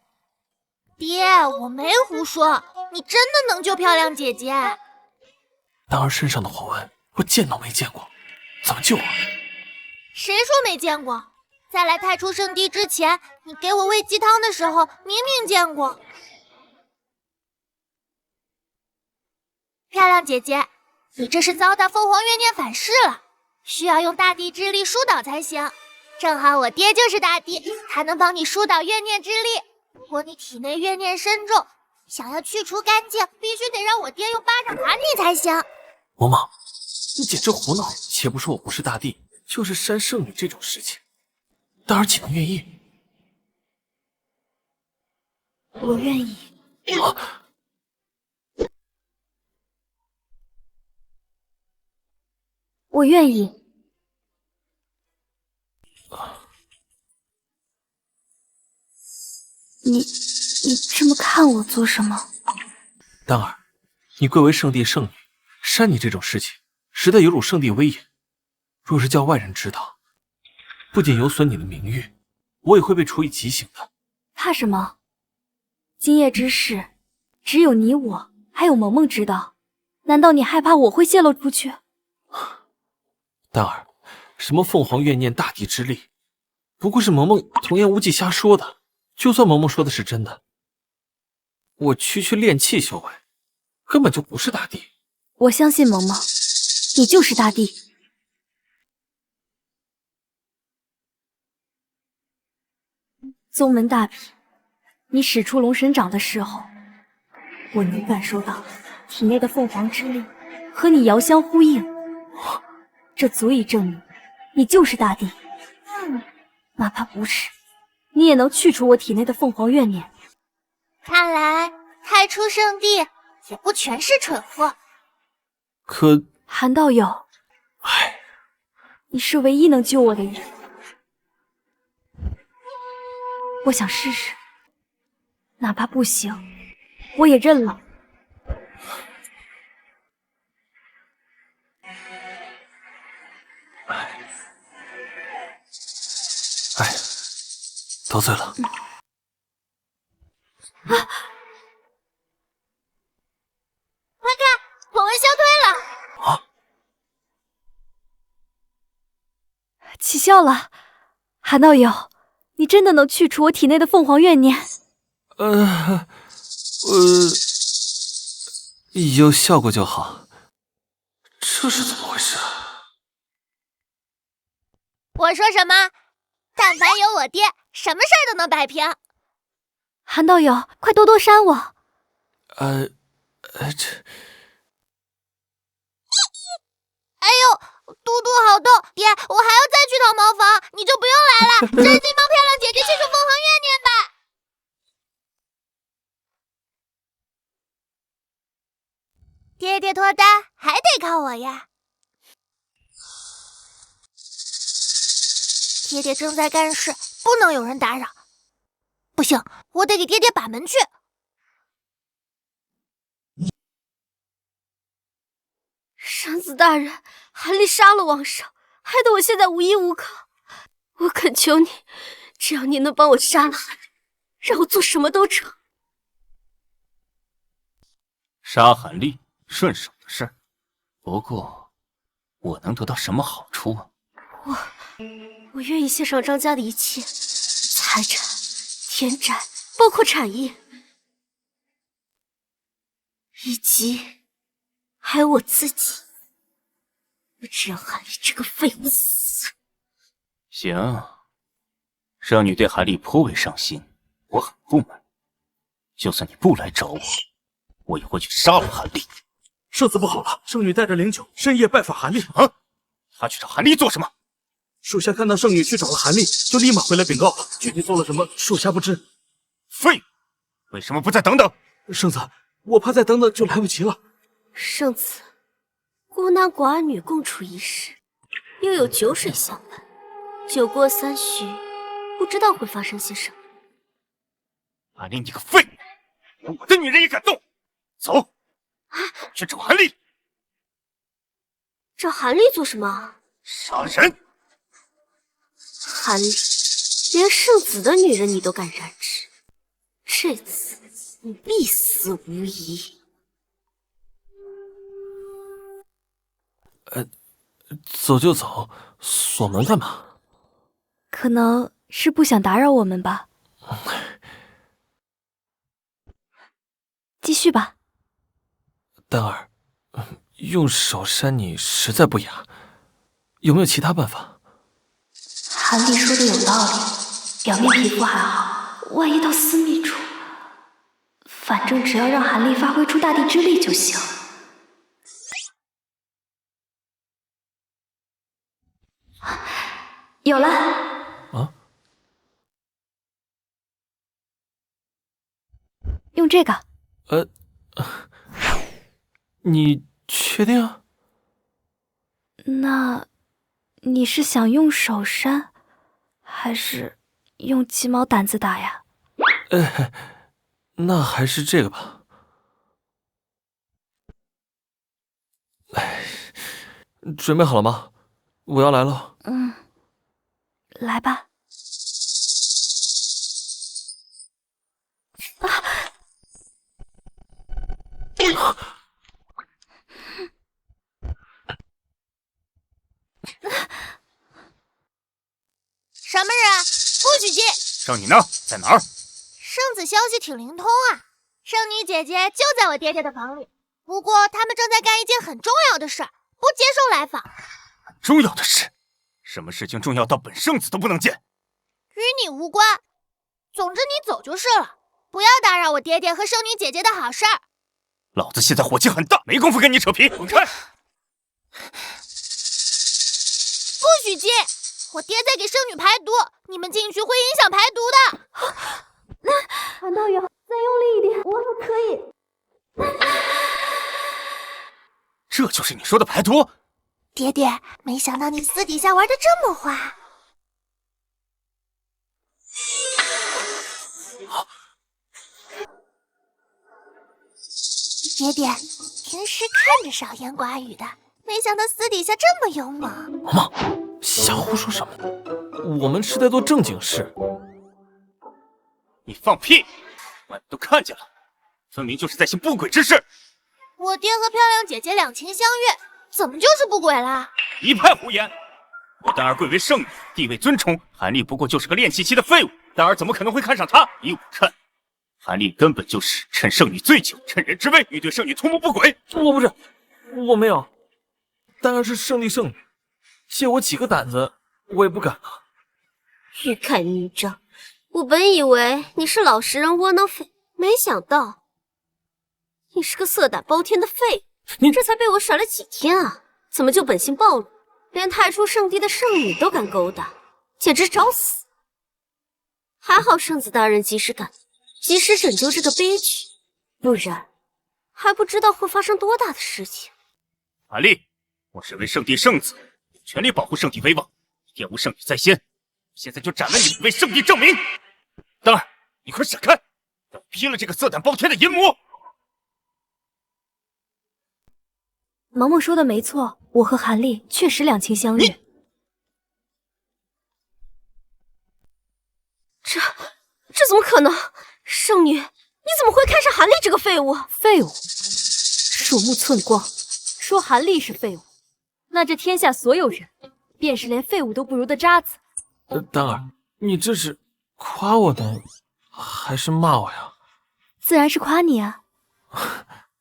爹，我没胡说，你真的能救漂亮姐姐。丹儿身上的火纹，我见都没见过，怎么救啊？谁说没见过？在来太初圣地之前，你给我喂鸡汤的时候，明明见过。漂亮姐姐，你这是遭到凤凰月念反噬了，需要用大地之力疏导才行。正好我爹就是大地，他能帮你疏导怨念之力。不过你体内怨念深重，想要去除干净，必须得让我爹用巴掌打你才行。萌萌，你简直胡闹！且不说我不是大帝，就是山圣女这种事情，丹儿岂能愿意？我愿意。我愿意。你这么看我做什么？丹儿，你贵为圣地圣女，删你这种事情，实在有辱圣地威严。若是叫外人知道，不仅有损你的名誉，我也会被处以极刑的。怕什么？今夜之事，只有你我还有萌萌知道，难道你害怕我会泄露出去？丹儿，什么凤凰怨念大地之力，不过是萌萌童言无忌瞎说的。就算萌萌说的是真的，我区炼气修为，根本就不是大帝。我相信萌萌，你就是大帝。宗门大比，你使出龙神掌的时候，我能感受到体内的凤凰之力和你遥相呼应，这足以证明你就是大帝。哪怕不是，你也能去除我体内的凤凰怨念。看来太初圣地也不全是蠢货。可韩道友，你是唯一能救我的人，我想试试，哪怕不行，我也认了。得罪了。快看，火纹消退了！起效了，韩道友，你真的能去除我体内的凤凰怨念？有效果就好。这是怎么回事啊？我说什么？但凡有我爹，什么事儿都能摆平。韩道友，快多多扇我！这……哎呦，嘟嘟好痛！爹，我还要再去套茅房，你就不用来了，真心帮漂亮姐姐去除凤凰怨念吧。爹爹脱单还得靠我呀。爹爹正在干事，不能有人打扰。不行，我得给爹爹把门去。圣子大人，韩立杀了王上，害得我现在无依无靠。我恳求你，只要你能帮我杀了韩立，让我做什么都成。杀韩立，顺手的事。不过，我能得到什么好处啊？我愿意献上张家的一切，财产、田宅，包括产业，以及还有我自己。我只要韩立这个废物死。行，圣女对韩立颇为上心，我很不满。就算你不来找我，我也会去杀了韩立。圣子不好了，圣女带着灵柩深夜拜访韩立。啊，他去找韩立做什么？属下看到圣女去找了韩立，就立马回来禀告。具体做了什么，属下不知。废物，为什么不再等等？圣子，我怕再等等就来不及了。圣子，孤男寡女共处一室，又有酒水相伴，酒过三巡，不知道会发生些什么。韩立，你个废物，连我的女人也敢动！走，去找韩立。找韩立做什么？杀人！韩立，连圣子的女人你都敢染指，这次你必死无疑。走就走，锁门干嘛？可能是不想打扰我们吧。继续吧。丹儿，用手扇你实在不雅，有没有其他办法？韩立说的有道理，表面皮肤还好，万一到私密处，反正只要让韩立发挥出大地之力就行。有了。啊？用这个。你确定啊？那你是想用手扇，还是用鸡毛掸子打呀？那还是这个吧。准备好了吗？我要来了。来吧。什么人？不许进！圣女呢？在哪儿？圣子消息挺灵通啊，圣女姐姐就在我爹爹的房里。不过他们正在干一件很重要的事，不接受来访。很重要的事？什么事情重要到本圣子都不能见？与你无关。总之你走就是了，不要打扰我爹爹和圣女姐姐的好事儿。老子现在火气很大，没工夫跟你扯皮，滚开！不许进！我爹在给圣女排毒，你们进去会影响排毒的。韩道友，再用力一点，我可以。这就是你说的排毒？爹爹，没想到你私底下玩的这么坏。爹爹，平时看着少言寡语的，没想到私底下这么勇猛。妈妈，瞎胡说什么呢？我们是在做正经事。你放屁！外面都看见了，分明就是在行不轨之事。我爹和漂亮姐姐两情相悦，怎么就是不轨啦？一派胡言！我丹儿贵为圣女，地位尊崇，韩立不过就是个练气期的废物，丹儿怎么可能会看上她？依我看，韩立根本就是趁圣女醉酒，趁人之危，欲对圣女图谋不轨。我不是，我没有。丹儿是圣帝圣女，借我几个胆子，我也不敢啊。欲盖弥彰，我本以为你是老实人窝囊废，没想到你是个色胆包天的废物。你这才被我甩了几天啊，怎么就本性暴露，连太初圣地的圣女都敢勾搭，简直找死！还好圣子大人及时赶到，及时拯救这个悲剧，不然还不知道会发生多大的事情。韩立，我身为圣帝圣子，有权利保护圣帝威望，玷污圣女在先，现在就斩了你，为圣帝证明！丹儿，你快闪开，让我劈了这个色胆包天的淫魔！毛毛说的没错，我和韩立确实两情相悦。这怎么可能？圣女，你怎么会看上韩立这个废物？废物，鼠目寸光，说韩立是废物，那这天下所有人，便是连废物都不如的渣子。丹儿，你这是夸我呢，还是骂我呀？自然是夸你啊。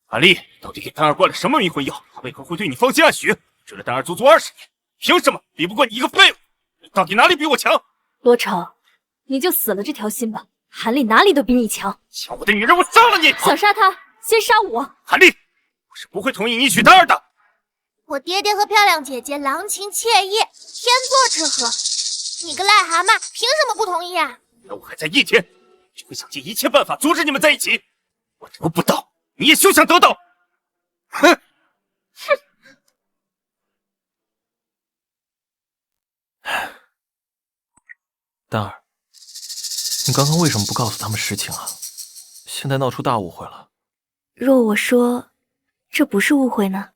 韩立，到底给丹儿灌了什么迷魂药？为何会对你芳心暗许？追了丹儿足足20年，凭什么比不过你一个废物？你到底哪里比我强？罗成，你就死了这条心吧。韩立哪里都比你强。抢我的女人，我杀了你！想杀他，先杀我。韩立，我是不会同意你娶丹儿的。我爹爹和漂亮姐姐郎情妾意，天作之合。你个癞蛤蟆，凭什么不同意啊？让我还在一天，就会想尽一切办法阻止你们在一起。我得不到，你也休想得到！哼！哼！丹儿，你刚刚为什么不告诉他们实情啊？现在闹出大误会了。若我说这不是误会呢？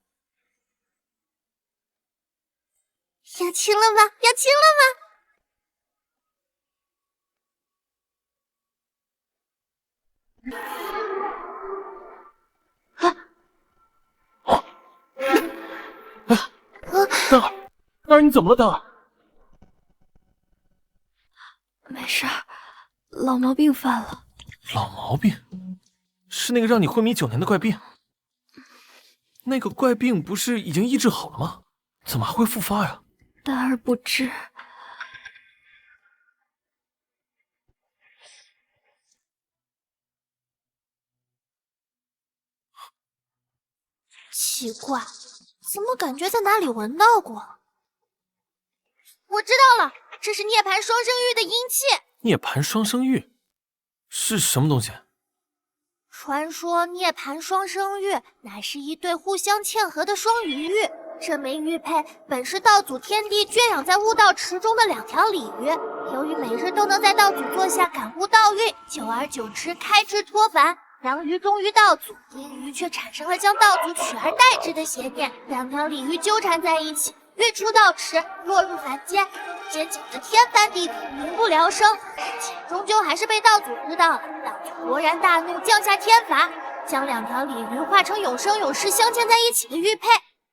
要亲了吗？要亲了吗？丹儿，丹儿，你怎么了？丹儿，没事儿，老毛病犯了。老毛病？是那个让你昏迷9年的怪病？那个怪病不是已经医治好了吗？怎么还会复发呀？丹儿不知。奇怪，怎么感觉在哪里闻到过？我知道了，这是涅槃双生玉的阴气。涅槃双生玉是什么东西？传说涅槃双生玉乃是一对互相嵌合的双鱼玉，这枚玉佩本是道祖天帝圈养在悟道池中的2条鲤鱼，由于每日都能在道祖座下感悟道运，久而久之开智脱凡。阳鱼忠于道祖，阴鱼却产生了将道祖取而代之的邪念，2条鲤鱼纠缠在一起，跃出道池，落入凡间，间景着天翻地覆，民不聊生。且终究还是被道祖知道了，道祖勃然大怒，降下天罚，将2条鲤鱼化成永生永世镶嵌在一起的玉佩。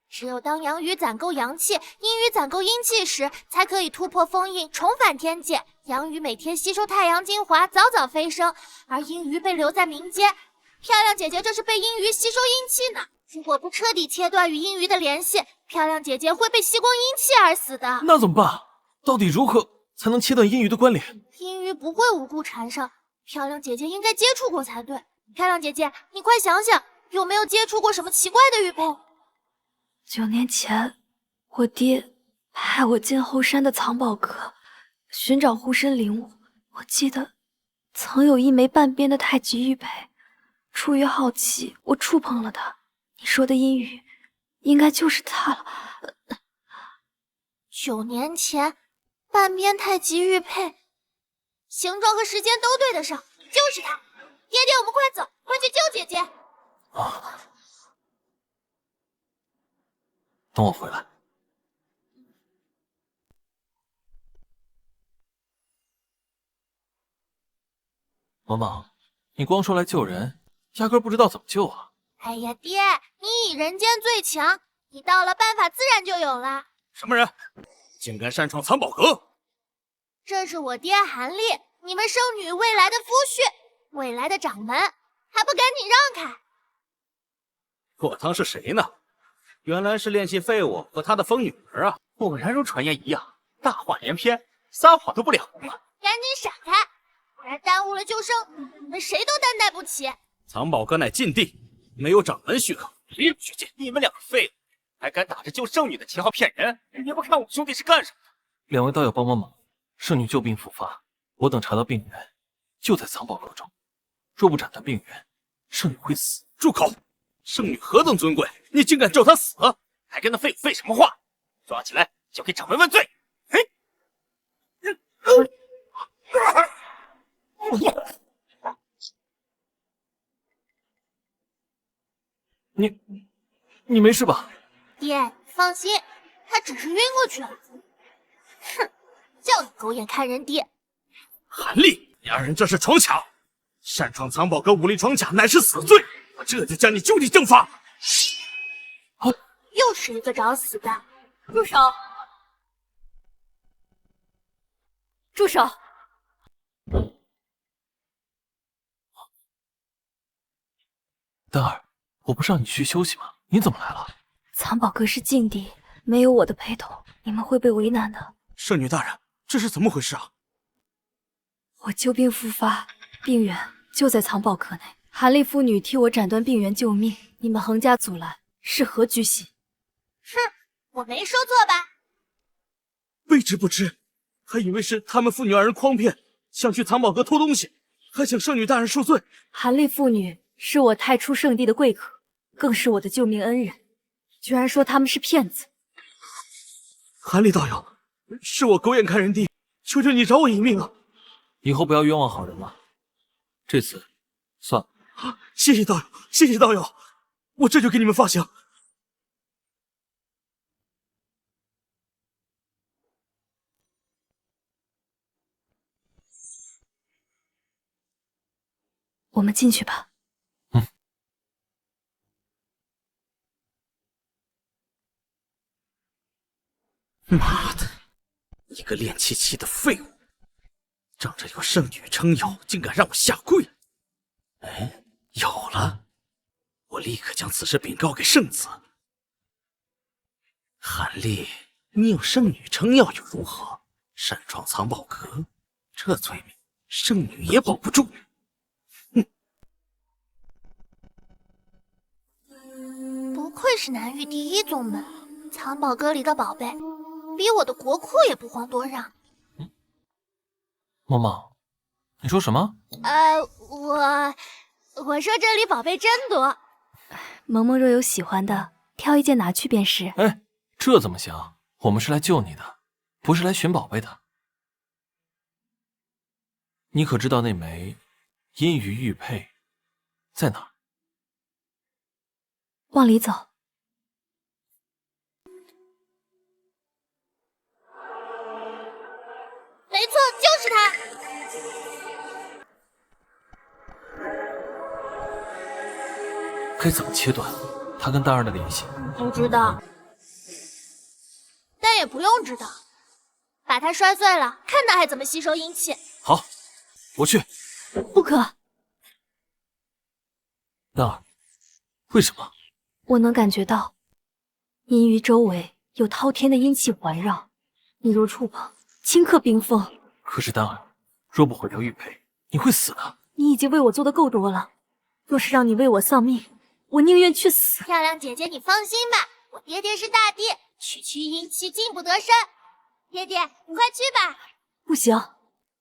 只有当阳鱼攒够阳气，阴鱼攒够阴气时，才可以突破封印，重返天界。阳鱼每天吸收太阳精华，早早飞升，而阴鱼被留在民间。漂亮姐姐这是被阴鱼吸收阴气呢。如果不彻底切断与阴鱼的联系，漂亮姐姐会被吸光阴气而死的。那怎么办？到底如何才能切断阴鱼的关联？阴鱼不会无故缠上，漂亮姐姐应该接触过才对。漂亮姐姐，你快想想，有没有接触过什么奇怪的玉佩？9年前，我爹派我进后山的藏宝阁，寻找护身灵物。我记得曾有一枚半边的太极玉佩，出于好奇，我触碰了它。你说的阴鱼，应该就是它了。9年前，半边太极玉佩，形状和时间都对得上，就是它。爹爹，我们快走，快去救姐姐。等我回来。萌萌，你光说来救人，压根不知道怎么救啊！哎呀，爹，你以人间最强，你到了办法自然就有了。什么人，竟敢擅闯藏宝阁？这是我爹韩立，你们圣女未来的夫婿，未来的掌门，还不赶紧让开！我当是谁呢？原来是练气废物和他的疯女儿啊！果然如传言一样，大话连篇，撒谎都不了了。赶紧闪开，不然耽误了救圣女，你们谁都担待不起。藏宝阁乃禁地，没有掌门许可，谁有去见？你们两个废物，还敢打着救圣女的旗号骗人！也不看我兄弟是干什么的。两位道友帮帮忙，圣女旧病复发，我等查到病源就在藏宝阁中，若不斩断病源，圣女会死。住口！圣女何等尊贵，你竟敢叫她死？还跟那废物废什么话？抓起来，交给掌门问罪！你没事吧？爹，放心，他只是晕过去了。哼，叫你狗眼看人低。韩立，你二人这是闯卡，擅闯藏宝阁武力闯卡乃是死罪，我这就将你就地正法。又是一个找死的！住手！住手！丹儿，我不是让你去休息吗？你怎么来了？藏宝阁是禁地，没有我的陪同，你们会被为难的。圣女大人，这是怎么回事啊？我旧病复发，病源就在藏宝阁内。韩立夫女替我斩断病源救命，你们横加阻拦，是何居心？哼，我没说错吧？卑职不知，还以为是他们父女二人诓骗，想去藏宝阁偷东西，还请圣女大人恕罪。韩立父女是我太初圣地的贵客，更是我的救命恩人，居然说他们是骗子！韩立道友，是我狗眼看人低，求求你饶我一命啊！以后不要冤枉好人了。这次算了。谢谢道友，谢谢道友，我这就给你们发饷。我们进去吧。妈的，一个练气期的废物，仗着有圣女撑腰，竟敢让我下跪！哎，有了！我立刻将此事禀告给圣子。韩立，你有圣女撑腰又如何？擅闯藏宝阁，这罪名圣女也保不住。不愧是南域第一宗门，藏宝阁里的宝贝，比我的国库也不遑多让。萌萌，你说什么？我说这里宝贝真多。萌萌若有喜欢的，挑一件拿去便是。哎，这怎么行？我们是来救你的，不是来寻宝贝的。你可知道那枚阴鱼玉佩在哪儿？往里走。没错，就是他。该怎么切断他跟丹儿的联系？不知道，但也不用知道。把它摔碎了，看他还怎么吸收阴气。好，我去。不可！丹儿，为什么？我能感觉到阴鱼周围有滔天的阴气环绕，你若触碰，顷刻冰封。可是丹儿，若不毁掉玉佩，你会死的。你已经为我做的够多了，若是让你为我丧命，我宁愿去死。漂亮姐姐，你放心吧，我爹爹是大帝，区区阴气进不得身。爹爹，你快去吧。不行，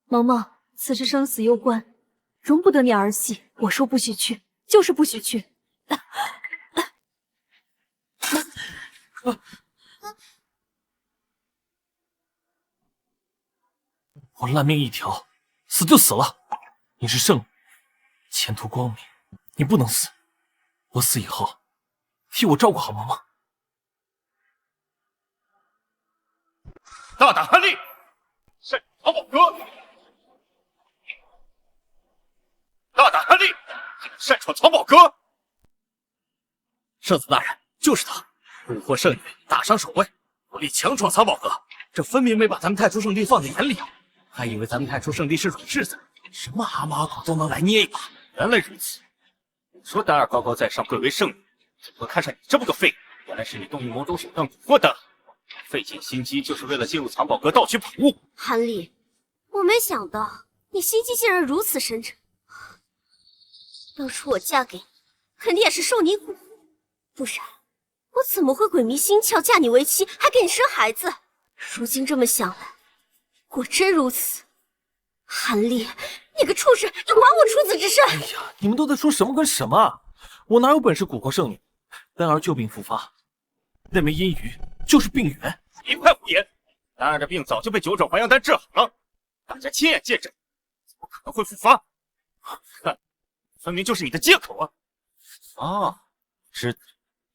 萌萌，此事生死攸关，容不得你儿戏。我说不许去，就是不许去。我烂命一条，死就死了。你是圣女，前途光明，你不能死。我死以后，替我照顾好萌萌。大胆悍立，擅闯藏宝阁！擅闯藏宝阁。圣子大人，就是他，蛊惑圣女，大伤守卫，武力强闯藏宝阁，这分明没把咱们太初圣地放在眼里啊！还以为咱们太初圣地是软柿子，什么蛤蟆狗都能来捏一把。原来如此，你说丹儿高高在上，贵为圣女，怎么看上你这么个废物？原来是你动用某种手段蛊惑的，费尽心机就是为了进入藏宝阁盗取宝物。韩立，我没想到你心机竟然如此深沉。当初我嫁给你，肯定也是受你蛊惑，不然我怎么会鬼迷心窍嫁你为妻，还给你生孩子？如今这么想来，果真如此。韩立，你个畜生，你还我处子之身！哎呀，你们都在说什么跟什么啊？我哪有本事蛊惑圣女？丹儿旧病复发，那枚阴鱼就是病源。一派胡言！丹儿的病早就被9种还阳丹治好了，大家亲眼见证，怎么可能会复发？看，分明就是你的借口啊！啊，知道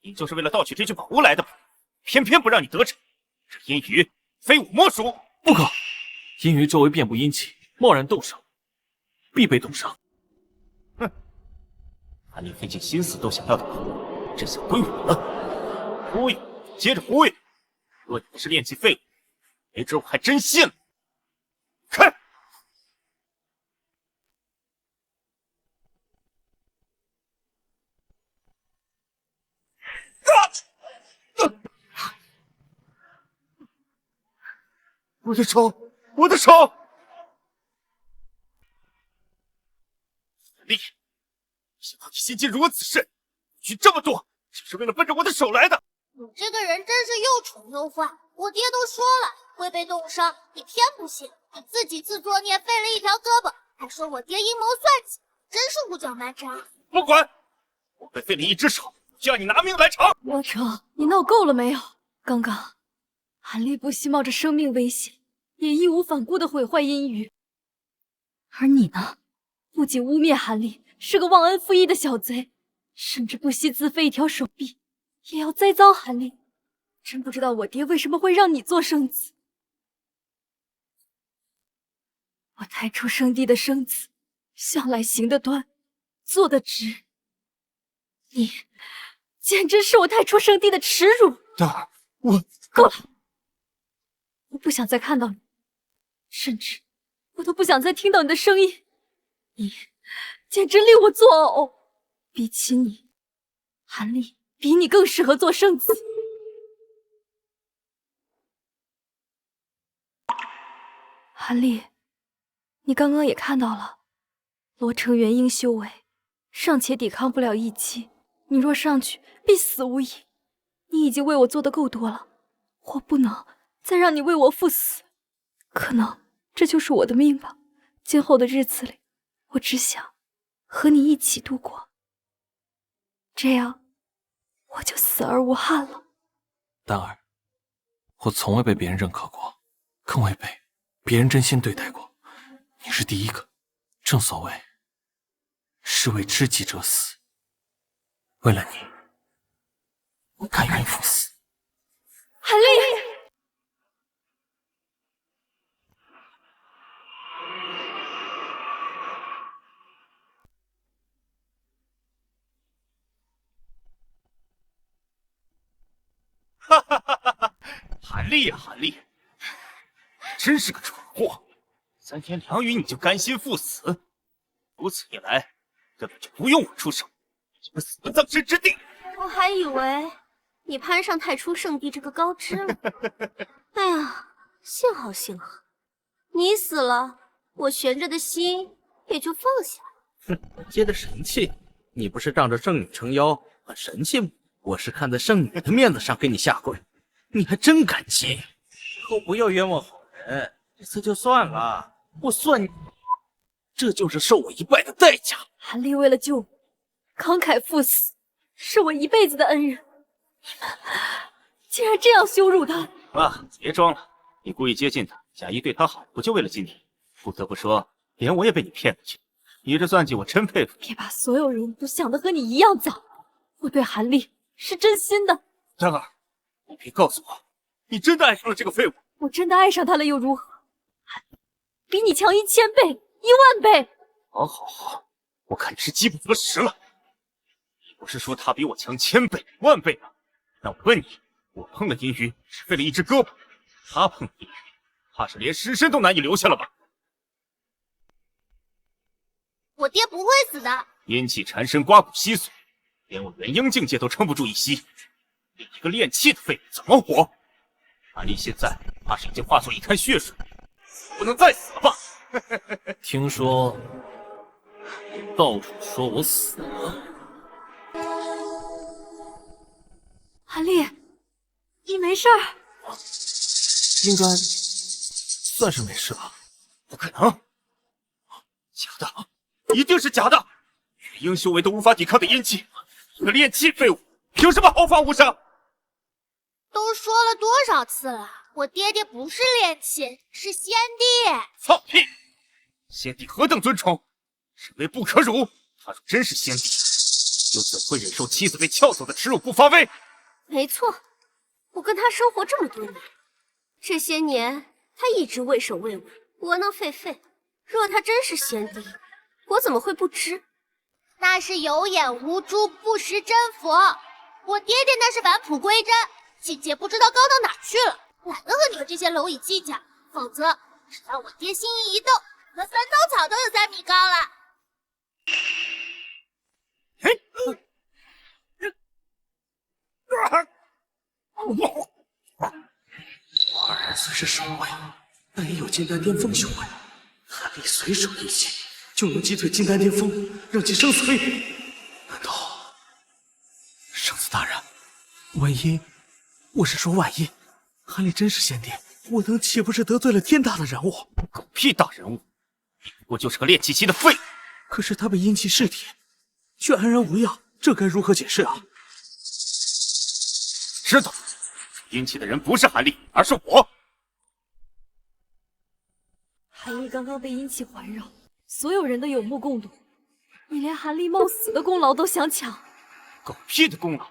你就是为了盗取这具宝物来的吧？偏偏不让你得逞，这阴鱼非我莫属！不可，阴鱼周围遍布阴气，贸然动手，必被冻伤。哼，把你费尽心思都想要的宝物，这下归我了。忽悠，接着忽悠。若你不是炼气废物，没准我还真信了。看，我的手，我的手！丽，没想到你心机如此深，许这么多，就是为了奔着我的手来的。你这个人真是又宠又坏，我爹都说了会被冻伤，你偏不信，你自己自作孽，废了一条胳膊，还说我爹阴谋算计，真是胡搅蛮缠。不管，我被废了一只手，就要你拿命来偿！罗成，你闹够了没有？刚刚韩立不惜冒着生命危险，也义无反顾地毁坏阴鱼，而你呢，不仅污蔑韩立是个忘恩负义的小贼，甚至不惜自废一条手臂，也要栽赃韩立。真不知道我爹为什么会让你做圣子。我太初圣地的圣子，向来行得端，坐得直。你简直是我太初圣地的耻辱！丹儿，我够了，我不想再看到你，甚至我都不想再听到你的声音。你简直令我作呕。比起你，韩立比你更适合做圣子。韩立，你刚刚也看到了，罗成元婴修为尚且抵抗不了一击，你若上去，必死无疑。你已经为我做的够多了，我不能再让你为我赴死。可能这就是我的命吧。今后的日子里，我只想和你一起度过，这样我就死而无憾了。丹儿，我从未被别人认可过，更未被别人真心对待过。你是第一个。正所谓，士为知己者死。为了你，我甘愿赴死。韩立，哈哈哈哈哈！韩立呀，韩立，真是个蠢货！3天2语你就甘心赴死，如此一来，根本就不用我出手，你就会死不葬身之地。我还以为你攀上太初圣地这个高枝了。哎呀，幸好幸好，你死了，我悬着的心也就放下了。哼，接的神气，你不是仗着圣女撑腰很神气吗？我是看在圣女的面子上给你下跪，你还真敢接！以后不要冤枉好人，这次就算了，我算你，这就是受我一拜的代价。韩立为了救我，慷慨赴死，是我一辈子的恩人。你们竟然这样羞辱他！啊，别装了，你故意接近他，假意对他好，不就为了今天？不得不说，连我也被你骗过去，你这算计我真佩服。别把所有人都想得和你一样糟，我对韩立是真心的。丹儿，你别告诉我，你真的爱上了这个废物？我真的爱上他了又如何？比你强1000倍、10000倍。好，好，好，我看你是饥不择食了。你不是说他比我强1000倍、10000倍吗？那我问你，我碰了阴鱼，只废了一只胳膊，他碰了阴鱼，怕是连尸身都难以留下了吧？我爹不会死的。阴气缠身，刮骨稀碎，连我元婴境界都撑不住一息，你一个炼气的废物怎么活？韩立现在怕是已经化作一滩血水，不能再死了吧？听说道主说我死了。韩立，你没事儿？应该算是没事吧。不可能，假的，一定是假的！元婴修为都无法抵抗的阴气，一个炼气废物，凭什么毫发无伤？都说了多少次了，我爹爹不是炼气，是先帝。放屁！先帝何等尊崇，人为不可辱。他若真是先帝，又怎会忍受妻子被撬走的耻辱不发威？没错，我跟他生活这么多年，这些年他一直畏首畏尾，窝囊废废。若他真是先帝，我怎么会不知？那是有眼无珠，不识真佛。我爹爹那是返璞归真，境界不知道高到哪去了。懒得和你们这些蝼蚁计较，否则只要我爹心意一动，那3刀草都有3米高了。我二人虽是守卫，但也有金丹巅峰修为。韩立随手一击，就能击退金丹巅峰，让其生死未卜。难道圣子大人，万一，我是说万一，韩立真是先帝，我等岂不是得罪了天大的人物？狗屁大人物，你不过就是个炼气期的废物。可是他被阴气噬体，却安然无恙，这该如何解释啊？知道，阴气的人不是韩立，而是我。韩立刚刚被阴气环绕，所有人都有目共睹，你连韩立冒死的功劳都想抢？狗屁的功劳，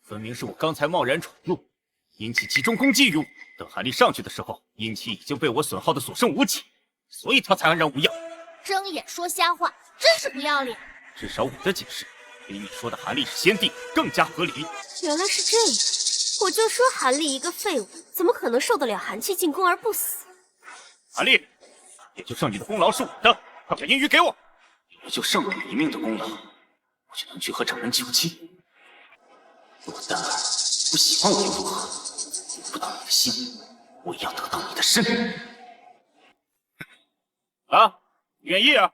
分明是我刚才贸然闯入，阴气集中攻击于我。等韩立上去的时候，阴气已经被我损耗的所剩无几，所以他才安然无恙。睁眼说瞎话，真是不要脸！至少我的解释比你说的韩立是先帝更加合理。原来是这样，我就说韩立一个废物，怎么可能受得了寒气进攻而不死？韩立，也就剩你的功劳是我的，快把阴鱼给我。也就剩我一命的功劳，我就能去和长人救妻。若丹儿不喜欢我又如何？得不到你的心，我也要得到你的身。啊，愿意啊？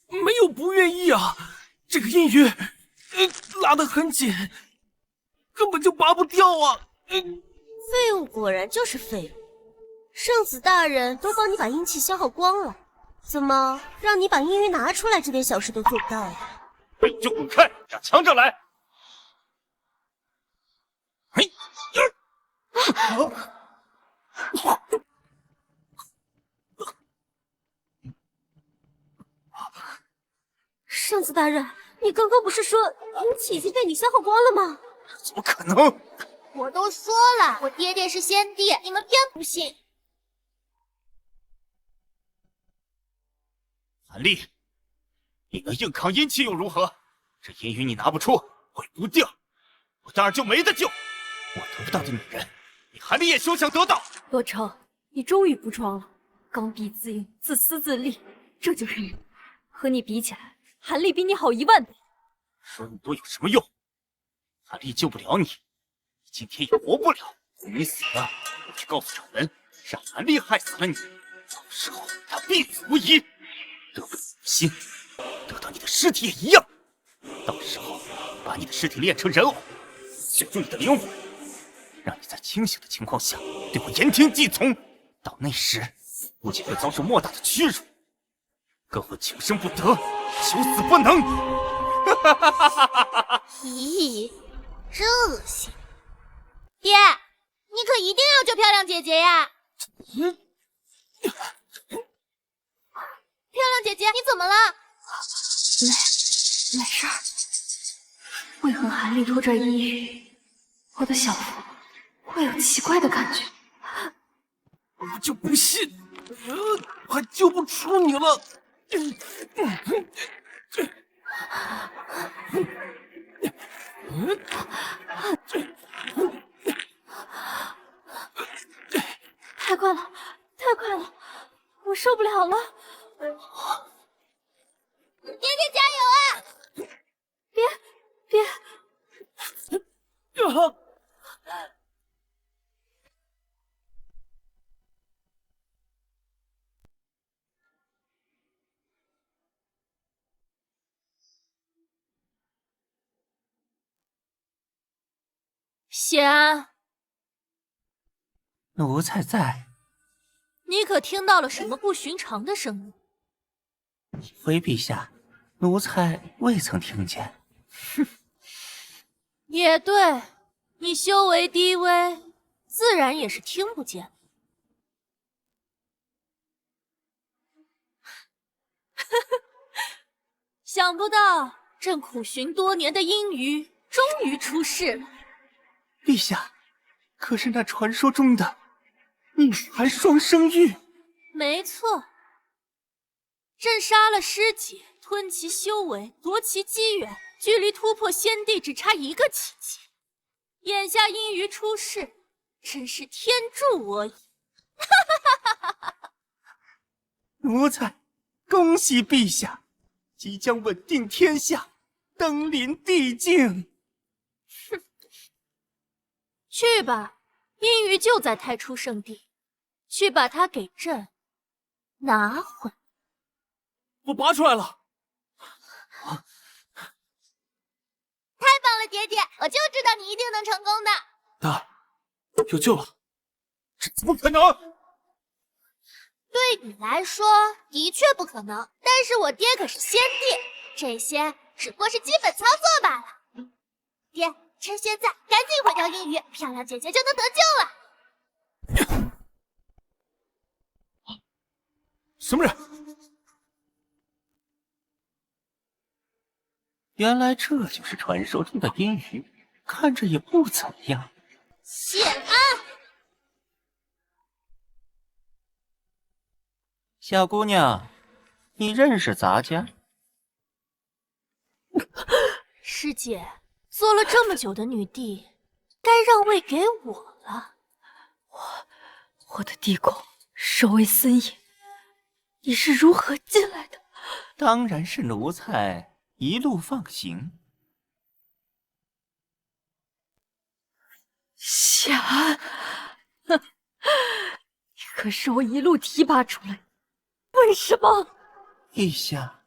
没有不愿意啊！这个阴鱼，拉得很紧，根本就拔不掉啊！废物果然就是废物。圣子大人都帮你把阴气消耗光了，怎么让你把阴鱼拿出来这点小事都做不到呀？你就滚开，让强者来！嘿，圣子大人，你刚刚不是说阴气已经被你消耗光了吗？怎么可能？我都说了，我爹爹是先帝，你们偏不信。韩立，你能硬扛阴气又如何？这阴鱼你拿不出，毁不掉，我当然就没得救。我得不到的女人，你韩立也休想得到。洛城，你终于不装了，刚愎自用，自私自利，这就是你。和你比起来，韩立比你好10000倍。说你多有什么用？韩立救不了你，你今天也活不了。等你死了，我去告诉长人，让韩立害死了你，到时候他必死无疑。得不到你的心，得到你的尸体也一样。到时候把你的尸体炼成人偶，锁住你的灵魂，让你在清醒的情况下对我言听计从。到那时，估计会遭受莫大的屈辱。更会求生不得，求死不能。咦，真恶心！爹，你可一定要救漂亮姐姐呀！漂亮姐姐，你怎么了？没事儿。为何韩立拖拽阴鱼，我的小腹会有奇怪的感觉？我就不信，还救不出你了！谢安，奴才在。你可听到了什么不寻常的声音？回陛下，奴才未曾听见。哼，也对，你修为低微，自然也是听不见。想不到朕苦寻多年的阴鱼终于出世了。陛下，可是那传说中的女孩双生玉？没错，朕杀了师姐，吞其修为，夺其机缘，距离突破仙帝只差一个奇迹。眼下阴鱼出世，真是天助我也！奴才恭喜陛下，即将稳定天下，登临帝境。哼，去吧，阴鱼就在太初圣地，去把它给朕拿回。我拔出来了。太棒了，爹爹！我就知道你一定能成功的。大，有救了！这怎么可能？对你来说的确不可能，但是我爹可是先帝，这些只不过是基本操作罢了。爹，趁现在赶紧毁掉阴鱼，漂亮姐姐就能得救了。什么人？原来这就是传说中的阴鱼，看着也不怎么样。谢安，小姑娘，你认识咱家？师姐，做了这么久的女帝，该让位给我了。我的地宫守卫森严，你是如何进来的？当然是奴才一路放行。夏安，你可是我一路提拔出来，为什么？陛下，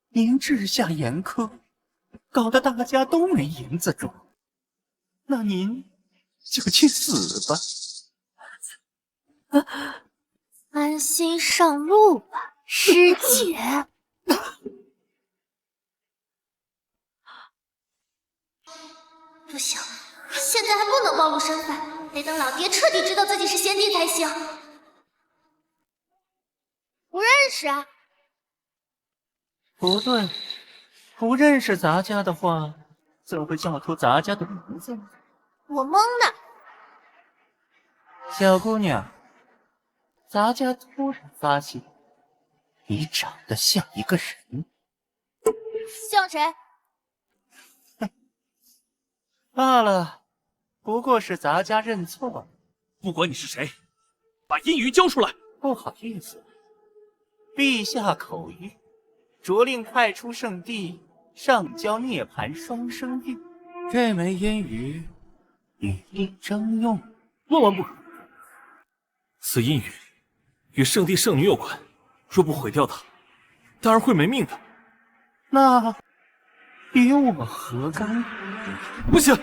您治下严苛，搞得大家都没银子种，那您就去死吧。安心上路吧，师姐。不行，现在还不能暴露身份，得等老爹彻底知道自己是仙帝才行。不认识啊？不对，不认识咱家的话，怎会叫出咱家的名字呢？我懵呢。小姑娘，咱家突然发现你长得像一个人。像谁？罢了，不过是咱家认错了。不管你是谁，把阴鱼交出来！不好意思，陛下口谕，着令派出圣地上交涅槃双生玉。这枚阴鱼与帝征用，万万不可！此阴鱼与圣帝圣女有关，若不毁掉它，当然会没命的。那与我何干？不行，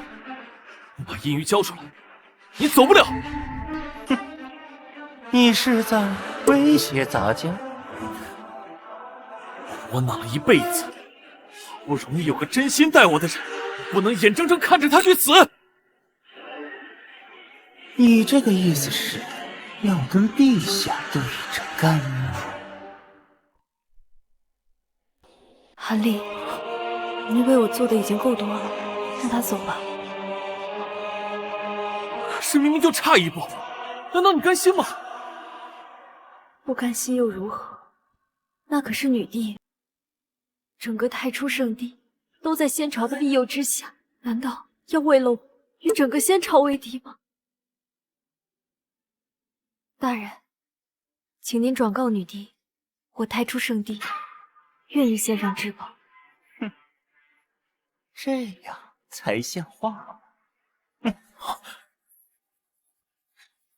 把阴鱼交出来，你走不了。你是在威胁咱家？我哪了一辈子，好不容易有个真心待我的人，不能眼睁睁看着他去死。你这个意思是要跟陛下对着干吗？韩立，你为我做的已经够多了，让他走吧。可是明明就差一步，难道你甘心吗？不甘心又如何？那可是女帝，整个太初圣地都在仙朝的庇佑之下，难道要为了我与整个仙朝为敌吗？大人，请您转告女帝，我太初圣地愿意献上至宝。哼，这样才像话吗？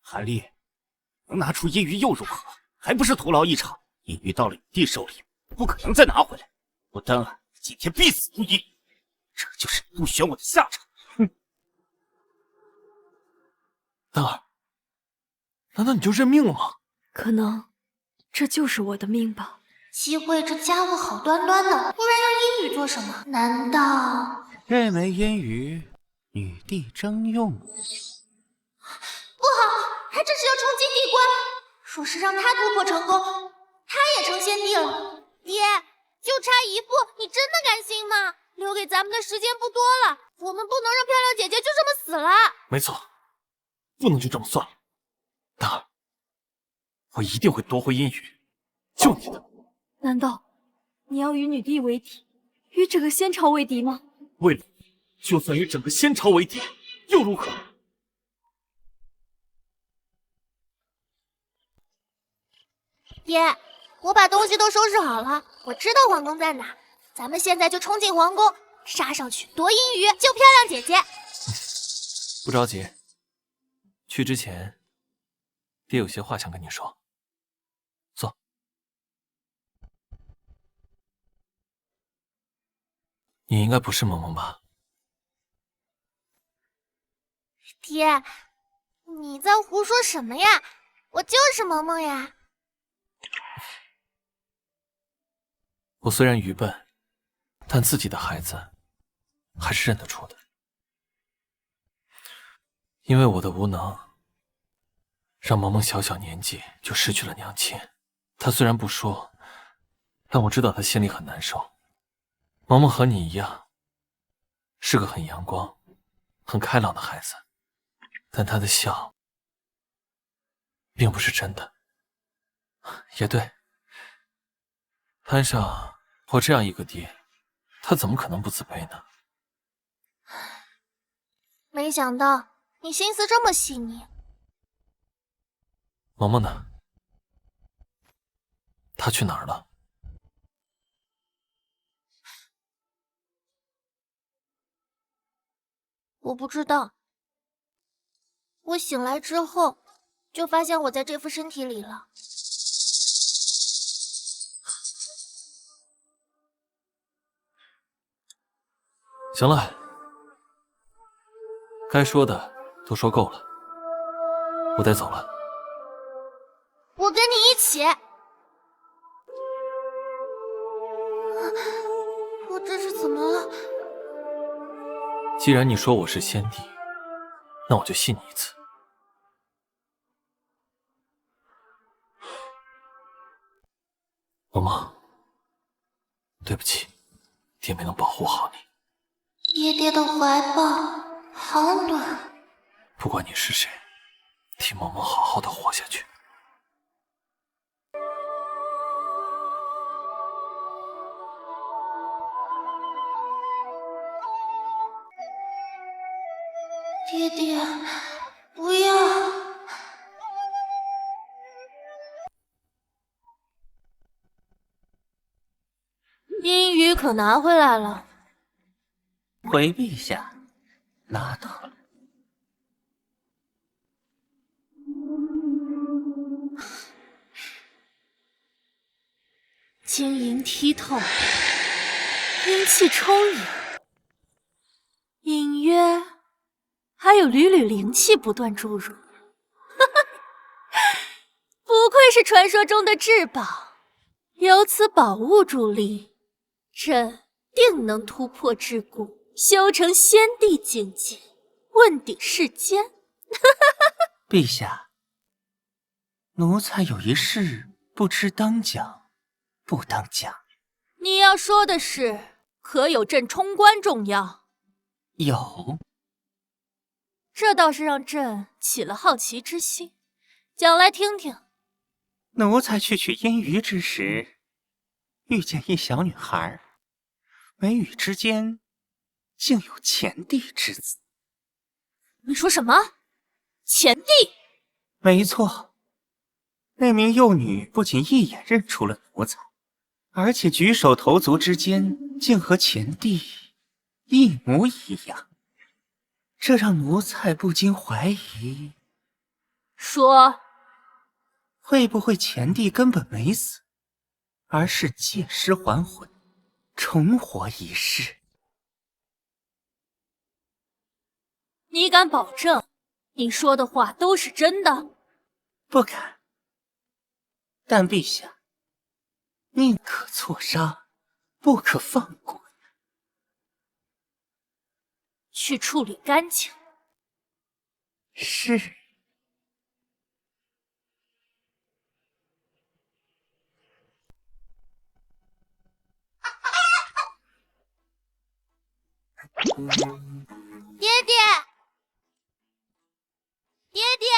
韩立，能拿出阴鱼又如何？还不是徒劳一场。阴鱼到了你弟手里，不可能再拿回来。我丹儿今天必死无疑，这就是你不选我的下场。哼！丹儿，难道你就认命了吗？可能这就是我的命吧。齐慧这家伙好端端的，突然用阴语做什么？难道这枚阴鱼，女帝征用？不好，他这是要冲击帝关。若是让他突破成功，他也成先帝了。爹，就差一步，你真的甘心吗？留给咱们的时间不多了，我们不能让漂亮姐姐就这么死了。没错，不能就这么算了。丹儿，我一定会夺回阴鱼，救你的。难道你要与女帝为敌，与整个仙朝为敌吗？为了你，就算与整个仙朝为敌，又如何？爹，我把东西都收拾好了，我知道皇宫在哪，咱们现在就冲进皇宫，杀上去夺阴鱼，救漂亮姐姐。不着急，去之前，爹有些话想跟你说。坐。你应该不是萌萌吧？爹，你在胡说什么呀？我就是萌萌呀。我虽然愚笨，但自己的孩子还是认得出的。因为我的无能，让萌萌小小年纪就失去了娘亲。她虽然不说，但我知道她心里很难受。萌萌和你一样，是个很阳光、很开朗的孩子，但她的笑并不是真的。也对，摊上我这样一个爹，他怎么可能不自卑呢？没想到你心思这么细腻。萌萌呢？她去哪儿了？我不知道。我醒来之后，就发现我在这副身体里了。行了，该说的都说够了，我得走了。我跟你一起。我这是怎么了？既然你说我是先帝，那我就信你一次。萌萌，对不起，爹没能保护好你。爹爹的怀抱好暖。不管你是谁，替萌萌好好的活下去。爹爹，不要！阴鱼可拿回来了。回陛下，拿到了。晶莹剔透，阴气充盈，隐约还有缕缕灵气不断注入。不愧是传说中的至宝，有此宝物助力，朕定能突破桎梏，修成先帝境界，问鼎世间。陛下，奴才有一事不知当讲不当讲。你要说的是，可有朕冲关重要？有。这倒是让朕起了好奇之心，讲来听听。奴才去取阴鱼之时，遇见一小女孩，眉宇之间竟有前帝之姿。你说什么？前帝？没错，那名幼女不仅一眼认出了奴才，而且举手投足之间竟和前帝一模一样。这让奴才不禁怀疑，说会不会前帝根本没死，而是借尸还魂，重活一世？你敢保证你说的话都是真的？不敢。但陛下，宁可错杀，不可放过。去处理干净。是。爹爹，爹爹，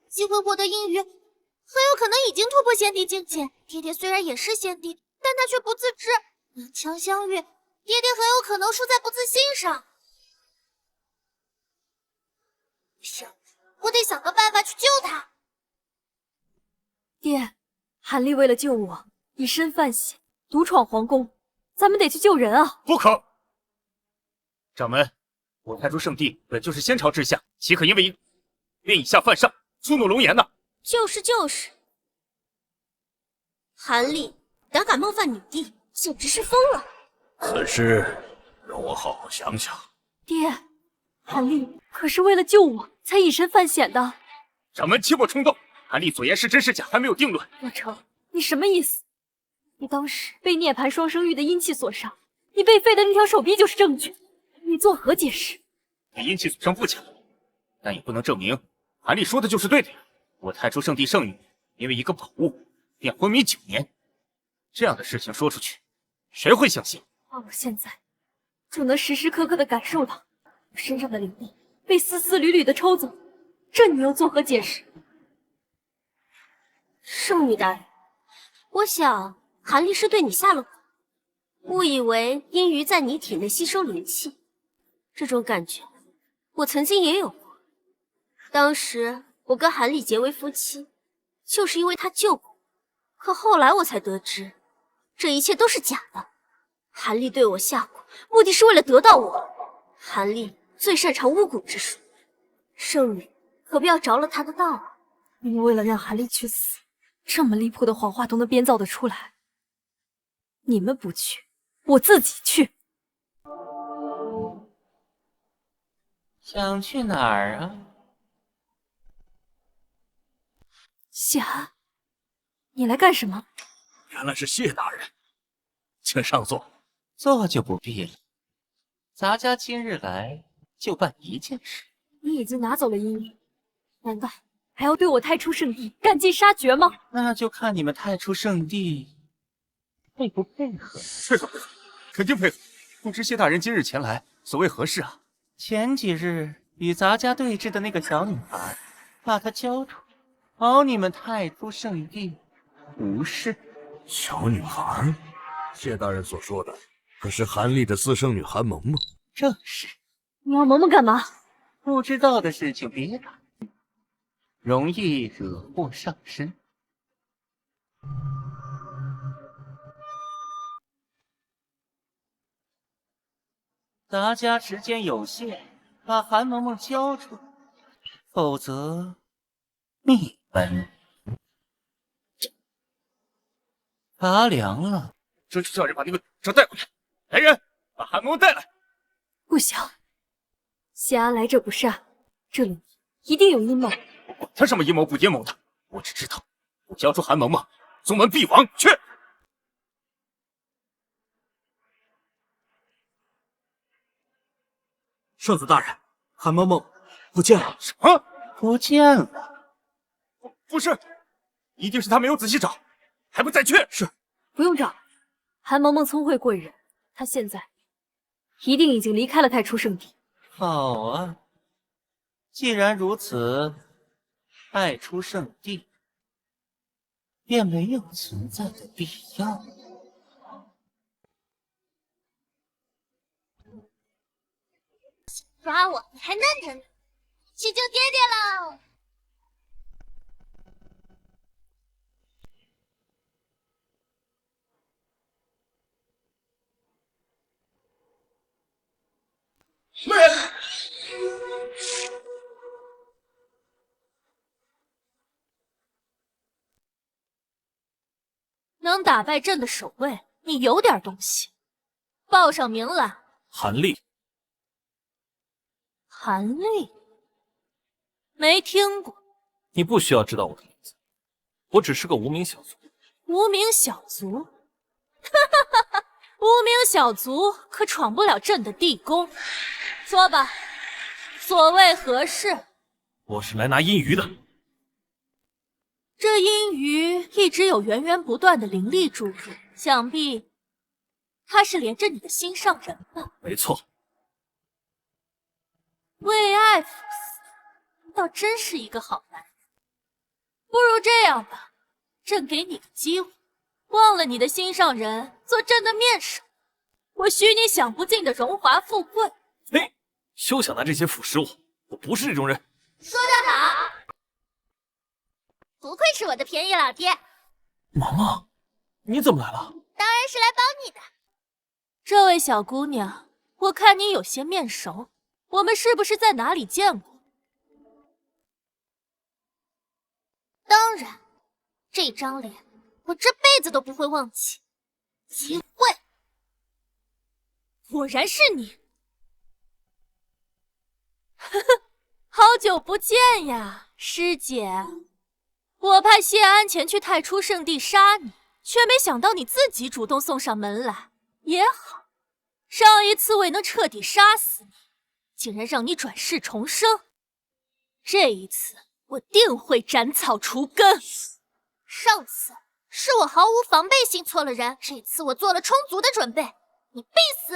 机会获得阴鱼，很有可能已经突破仙帝境界。爹爹虽然也是仙帝，但他却不自知。两强相遇，爹爹很有可能输在不自信上。不行，我得想个办法去救他。爹，韩立为了救我，以身犯险，独闯皇宫，咱们得去救人啊！不可！掌门，我太初圣地本就是仙朝之下，岂可因为便以下犯上，触怒龙颜呢？就是，韩立胆敢冒犯女帝，简直是疯了！此事容我好好想想。爹，韩立可是为了救我才以身犯险的。掌门切莫冲动，韩立所言是真是假还没有定论。洛成，你什么意思？你当时被涅槃双生玉的阴气所伤，你被废的那条手臂就是证据，你作何解释？被阴气所伤不假，但也不能证明韩立说的就是对的呀。我太初圣地圣女因为一个宝物便昏迷9年，这样的事情说出去，谁会相信？而我现在就能时时刻刻的感受到我身上的灵力被丝丝缕缕的抽走，这你又作何解释？圣女大人，我想韩立是对你下了蛊，误以为阴鱼在你体内吸收灵气，这种感觉我曾经也有过。当时我跟韩立结为夫妻，就是因为他救过我，可后来我才得知，这一切都是假的。韩立对我下蛊，目的是为了得到我。韩立最擅长巫蛊之术，圣女可不要着了他的道啊！你们为了让韩立去死，这么离谱的谎话都能编造得出来。你们不去，我自己去。想去哪儿啊？谢寒，你来干什么？原来是谢大人，请上座。坐就不必了。咱家今日来就办一件事。你已经拿走了阴鱼，难道还要对我太初圣地赶尽杀绝吗？那就看你们太初圣地配不配合。配合，肯定配合。不知谢大人今日前来，所谓何事啊？前几日与咱家对峙的那个小女孩，把她交出，保你们太初圣地无事。小女孩，谢大人所说的可是韩立的私生女韩萌萌？正是。你要萌萌干嘛？不知道的事情别谈，容易惹祸上身。咱家时间有限，把韩萌萌交出来，否则灭门。拔凉了。这就叫人把那个这带过来。来人，把韩萌萌带来。不行，谢安来者不善，这里一定有阴谋。我管他什么阴谋不阴谋的，我只知道，不交出韩萌萌，宗门必亡。去！圣子大人，韩萌萌不见了。什么？不见了？不是，一定是他没有仔细找，还不再去？是。不用找，韩萌萌聪慧过人，她现在一定已经离开了太初圣地。好啊，既然如此，太初圣地便没有存在的必要。抓我，你还嫩着呢！去救爹爹喽！能打败朕的守卫，你有点东西。报上名来。韩立。韩立？没听过。你不需要知道我的名字，我只是个无名小卒。无名小卒？哈哈哈！无名小卒可闯不了朕的地宫。说吧，所谓何事？我是来拿阴鱼的。这阴鱼一直有源源不断的灵力注入，想必他是连着你的心上人吧？没错。为爱赴死，倒真是一个好男人。不如这样吧，朕给你个机会，忘了你的心上人，做朕的面首，我许你享不尽的荣华富贵。嘿，休想拿这些腐蚀我，我不是这种人。说得好，不愧是我的便宜老爹。毛毛，你怎么来了？当然是来帮你的。这位小姑娘，我看你有些面熟，我们是不是在哪里见过？当然，这张脸我这辈子都不会忘记。机会，果然是你！呵呵，好久不见呀，师姐。我派谢安前去太初圣地杀你，却没想到你自己主动送上门来。也好，上一次未能彻底杀死你，竟然让你转世重生。这一次我定会斩草除根。上次是我毫无防备心错了人，这次我做了充足的准备，你必死！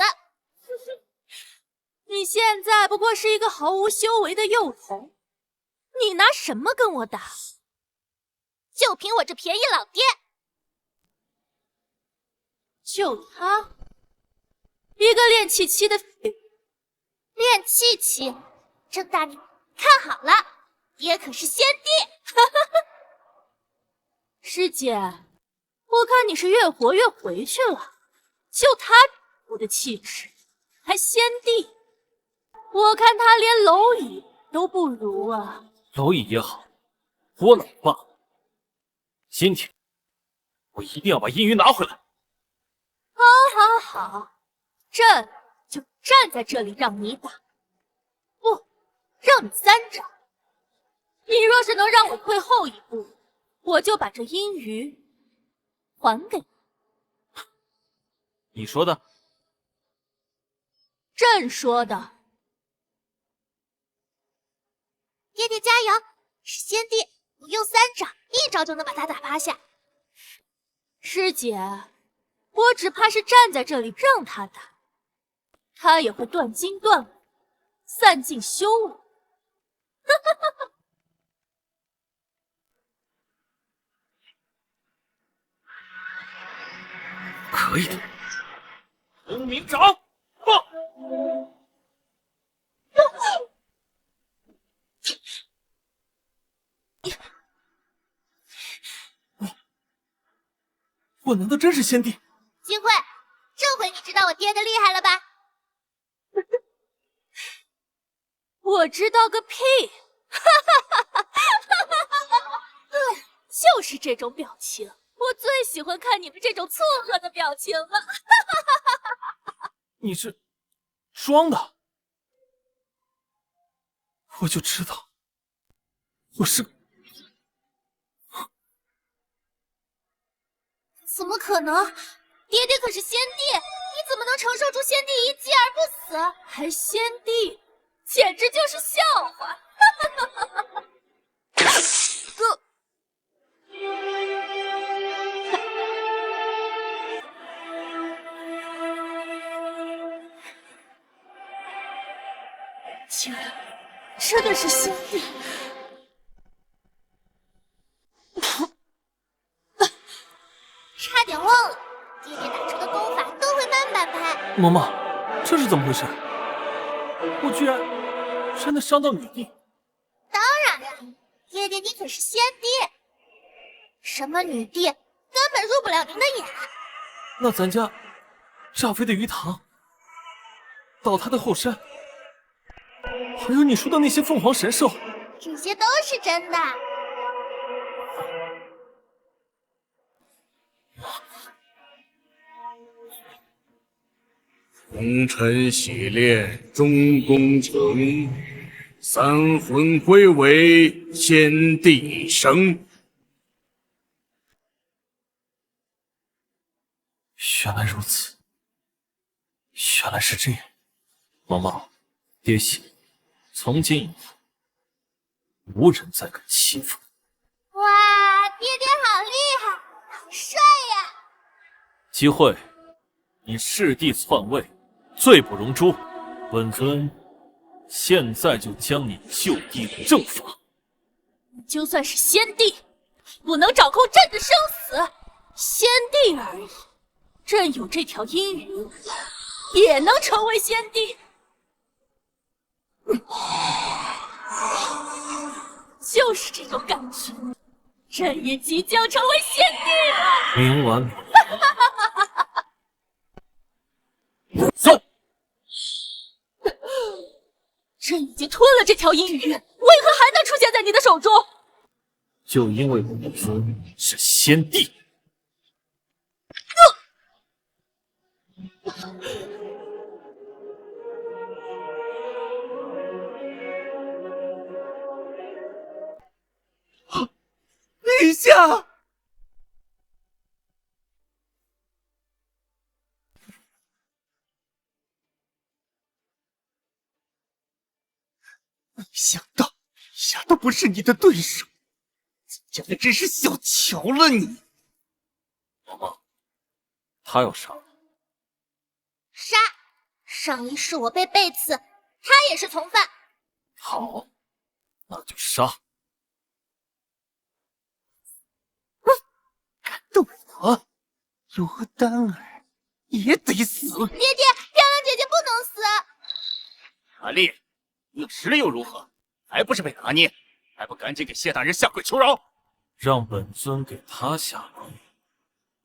你现在不过是一个毫无修为的幼童，你拿什么跟我打？就凭我这便宜老爹，就他一个练气期的练气期，郑大你看好了，爹可是先帝。师姐，我看你是越活越回去了，就他我的气质，还先帝，我看他连蝼蚁都不如啊。蝼蚁也好，窝囊罢了。今天我一定要把阴鱼拿回来。好，好，好，朕就站在这里让你打，不，让你3掌。你若是能让我退后一步，我就把这阴鱼还给你。你说的？朕说的。爹爹加油，是先帝，不用3掌，一招就能把他打趴下。师姐，我只怕是站在这里让他打，他也会断筋断骨，散尽修为。可以的，通明掌！啊！我难道真是先帝？金慧，这回你知道我爹的厉害了吧？我知道个屁！对，就是这种表情，我最喜欢看你们这种错愕的表情了。你是装的，我就知道，我是。怎么可能？爹爹可是先帝，你怎么能承受住先帝一击而不死？还先帝，简直就是笑话！竟然真的是先帝！差点忘了，爹爹打出的功法都会慢半拍。嬷嬷，这是怎么回事？我居然真的伤到女帝！当然了，爹爹你可是先帝，什么女帝根本入不了您的眼。那咱家赵妃的鱼塘，倒塌的后山，还有你说的那些凤凰神兽，这些都是真的。红尘洗炼终功成，三魂归为先帝生。原来如此，原来是这样。毛毛，爹信，从今以后，无人再敢欺负你。哇，爹爹好厉害，好帅呀！机会，你弑弟篡位，罪不容诛。本尊现在就将你就地正法。你就算是先帝，不能掌控朕的生死。先帝而已，朕有这条阴云，也能成为先帝。就是这种感觉，朕也即将成为先帝了。冥顽不灵。走。朕已经吞了这条阴云，为何还能出现在你的手中？就因为本尊是先帝。陛下，没想到不是你的对手，简直真是小瞧了你。毛毛，他要杀了。杀！上一世我被背刺，他也是从犯。好，那就杀。动我，罗丹儿也得死。爹爹，漂亮姐姐不能死。韩立，你实力又如何？还不是被拿捏？还不赶紧给谢大人下跪求饶？让本尊给他下跪，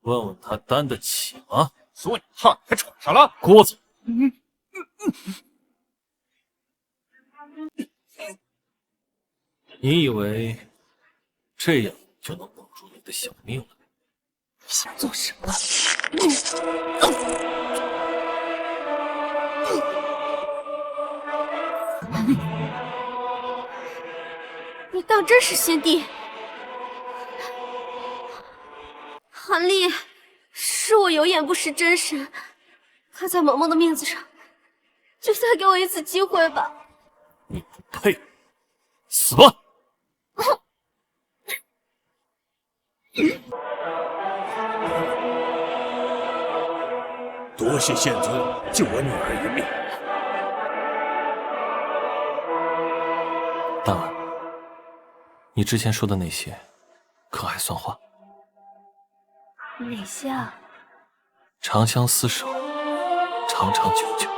问问他担得起吗？做你胖还闯上了，郭子。你以为这样就能保住你的小命了？想做什么？你当真是先帝？韩立，是我有眼不识真神，看在萌萌的面子上，就再给我一次机会吧。你不配，死吧！多谢县尊救我女儿一命。大儿，你之前说的那些，可还算话？哪些啊？长相厮守，长长久久。